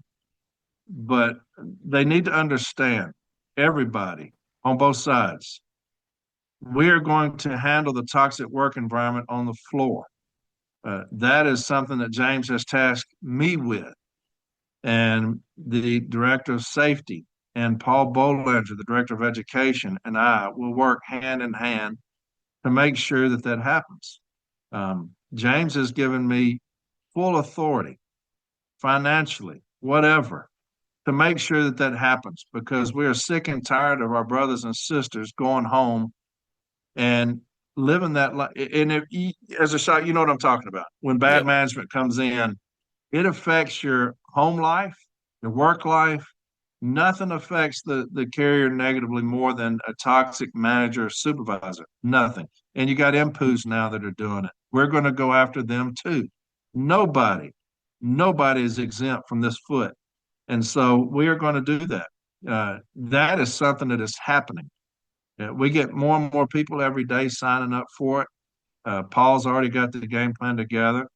but they need to understand, everybody on both sides, we are going to handle the toxic work environment on the floor. That is something that James has tasked me with. And the director of safety and Paul Bollinger, the director of education, and I will work hand in hand to make sure that that happens. James has given me full authority, financially, whatever, to make sure that that happens, because we are sick and tired of our brothers and sisters going home and living that life. And if you, as a shot, you know what I'm talking about. When bad management comes in, it affects your home life, your work life. Nothing affects the carrier negatively more than a toxic manager or supervisor. Nothing. And you got MPOs now that are doing it. We're going to go after them too. Nobody is exempt from this foot. And so we are going to do that. That is something that is happening. We get more and more people every day signing up for it. Paul's already got the game plan together.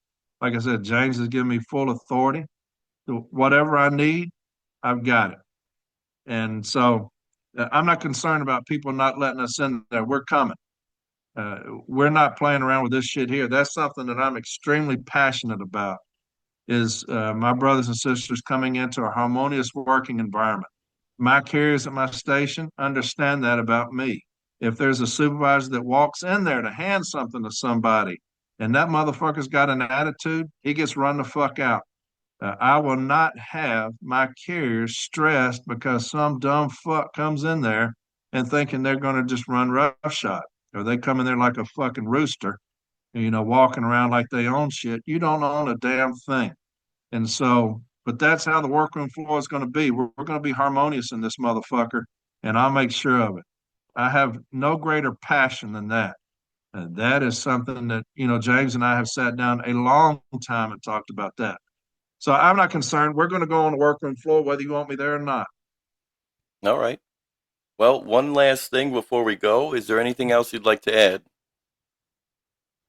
Like I said, James has given me full authority. So whatever I need, I've got it. And so I'm not concerned about people not letting us in there. We're coming. We're not playing around with this shit here. That's something that I'm extremely passionate about, is my brothers and sisters coming into a harmonious working environment. My carriers at my station understand that about me. If there's a supervisor that walks in there to hand something to somebody and that motherfucker's got an attitude, he gets run the fuck out. I will not have my carriers stressed because some dumb fuck comes in there and thinking they're going to just run roughshod, or they come in there like a fucking rooster, walking around like they own shit. You don't own a damn thing. And so, but that's how the workroom floor is going to be. We're going to be harmonious in this motherfucker, and I'll make sure of it. I have no greater passion than that. And that is something that, James and I have sat down a long time and talked about that. So I'm not concerned. We're going to go on the workroom floor whether you want me there or not. All right. Well, one last thing before we go. Is there anything else you'd like to add?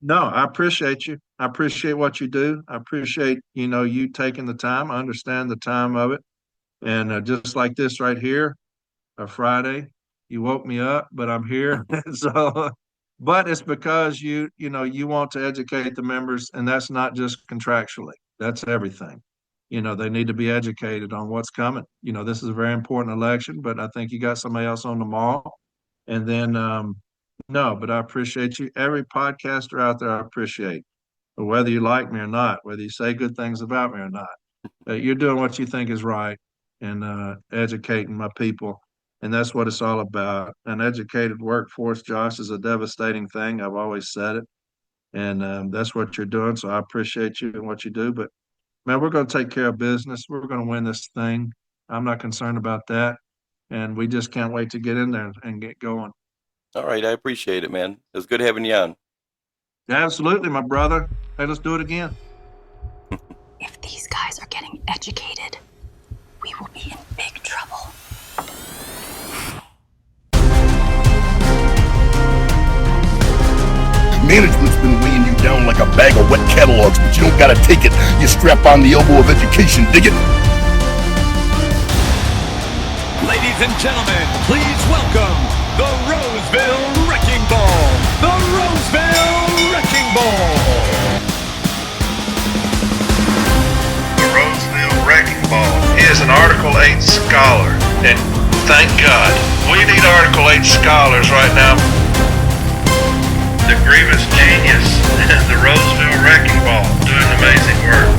No, I appreciate you. I appreciate what you do. I appreciate, you taking the time. I understand the time of it. And just like this right here, a Friday, you woke me up, but I'm here. So, but it's because you want to educate the members, and that's not just contractually. That's everything. They need to be educated on what's coming. This is a very important election, but I think you got somebody else on the mall. And then, no, but I appreciate you. Every podcaster out there, I appreciate, whether you like me or not, whether you say good things about me or not. You're doing what you think is right and educating my people. And that's what it's all about. An educated workforce, Josh, is a devastating thing. I've always said it. And that's what you're doing. So I appreciate you and what you do. But, man, we're going to take care of business. We're going to win this thing. I'm not concerned about that. And we just can't wait to get in there and get going. All right. I appreciate it, man. It was good having you on. Absolutely, my brother. Hey, let's do it again. If these guys are getting educated, we will be in big trouble. Management's been weighing you down like a bag of wet catalogs, but you don't gotta take it. You strap on the elbow of education, dig it? Ladies and gentlemen, please welcome the Roseville Wrecking Ball. The Roseville Wrecking Ball. The Roseville Wrecking Ball. He is an Article 8 scholar, and thank God, we need Article 8 scholars right now. The Grievous Genius and the Roseville Wrecking Ball doing amazing work.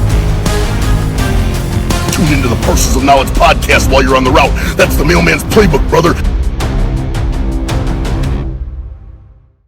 Tune into the Parcels of Knowledge podcast while you're on the route. That's the Mailman's Playbook, brother.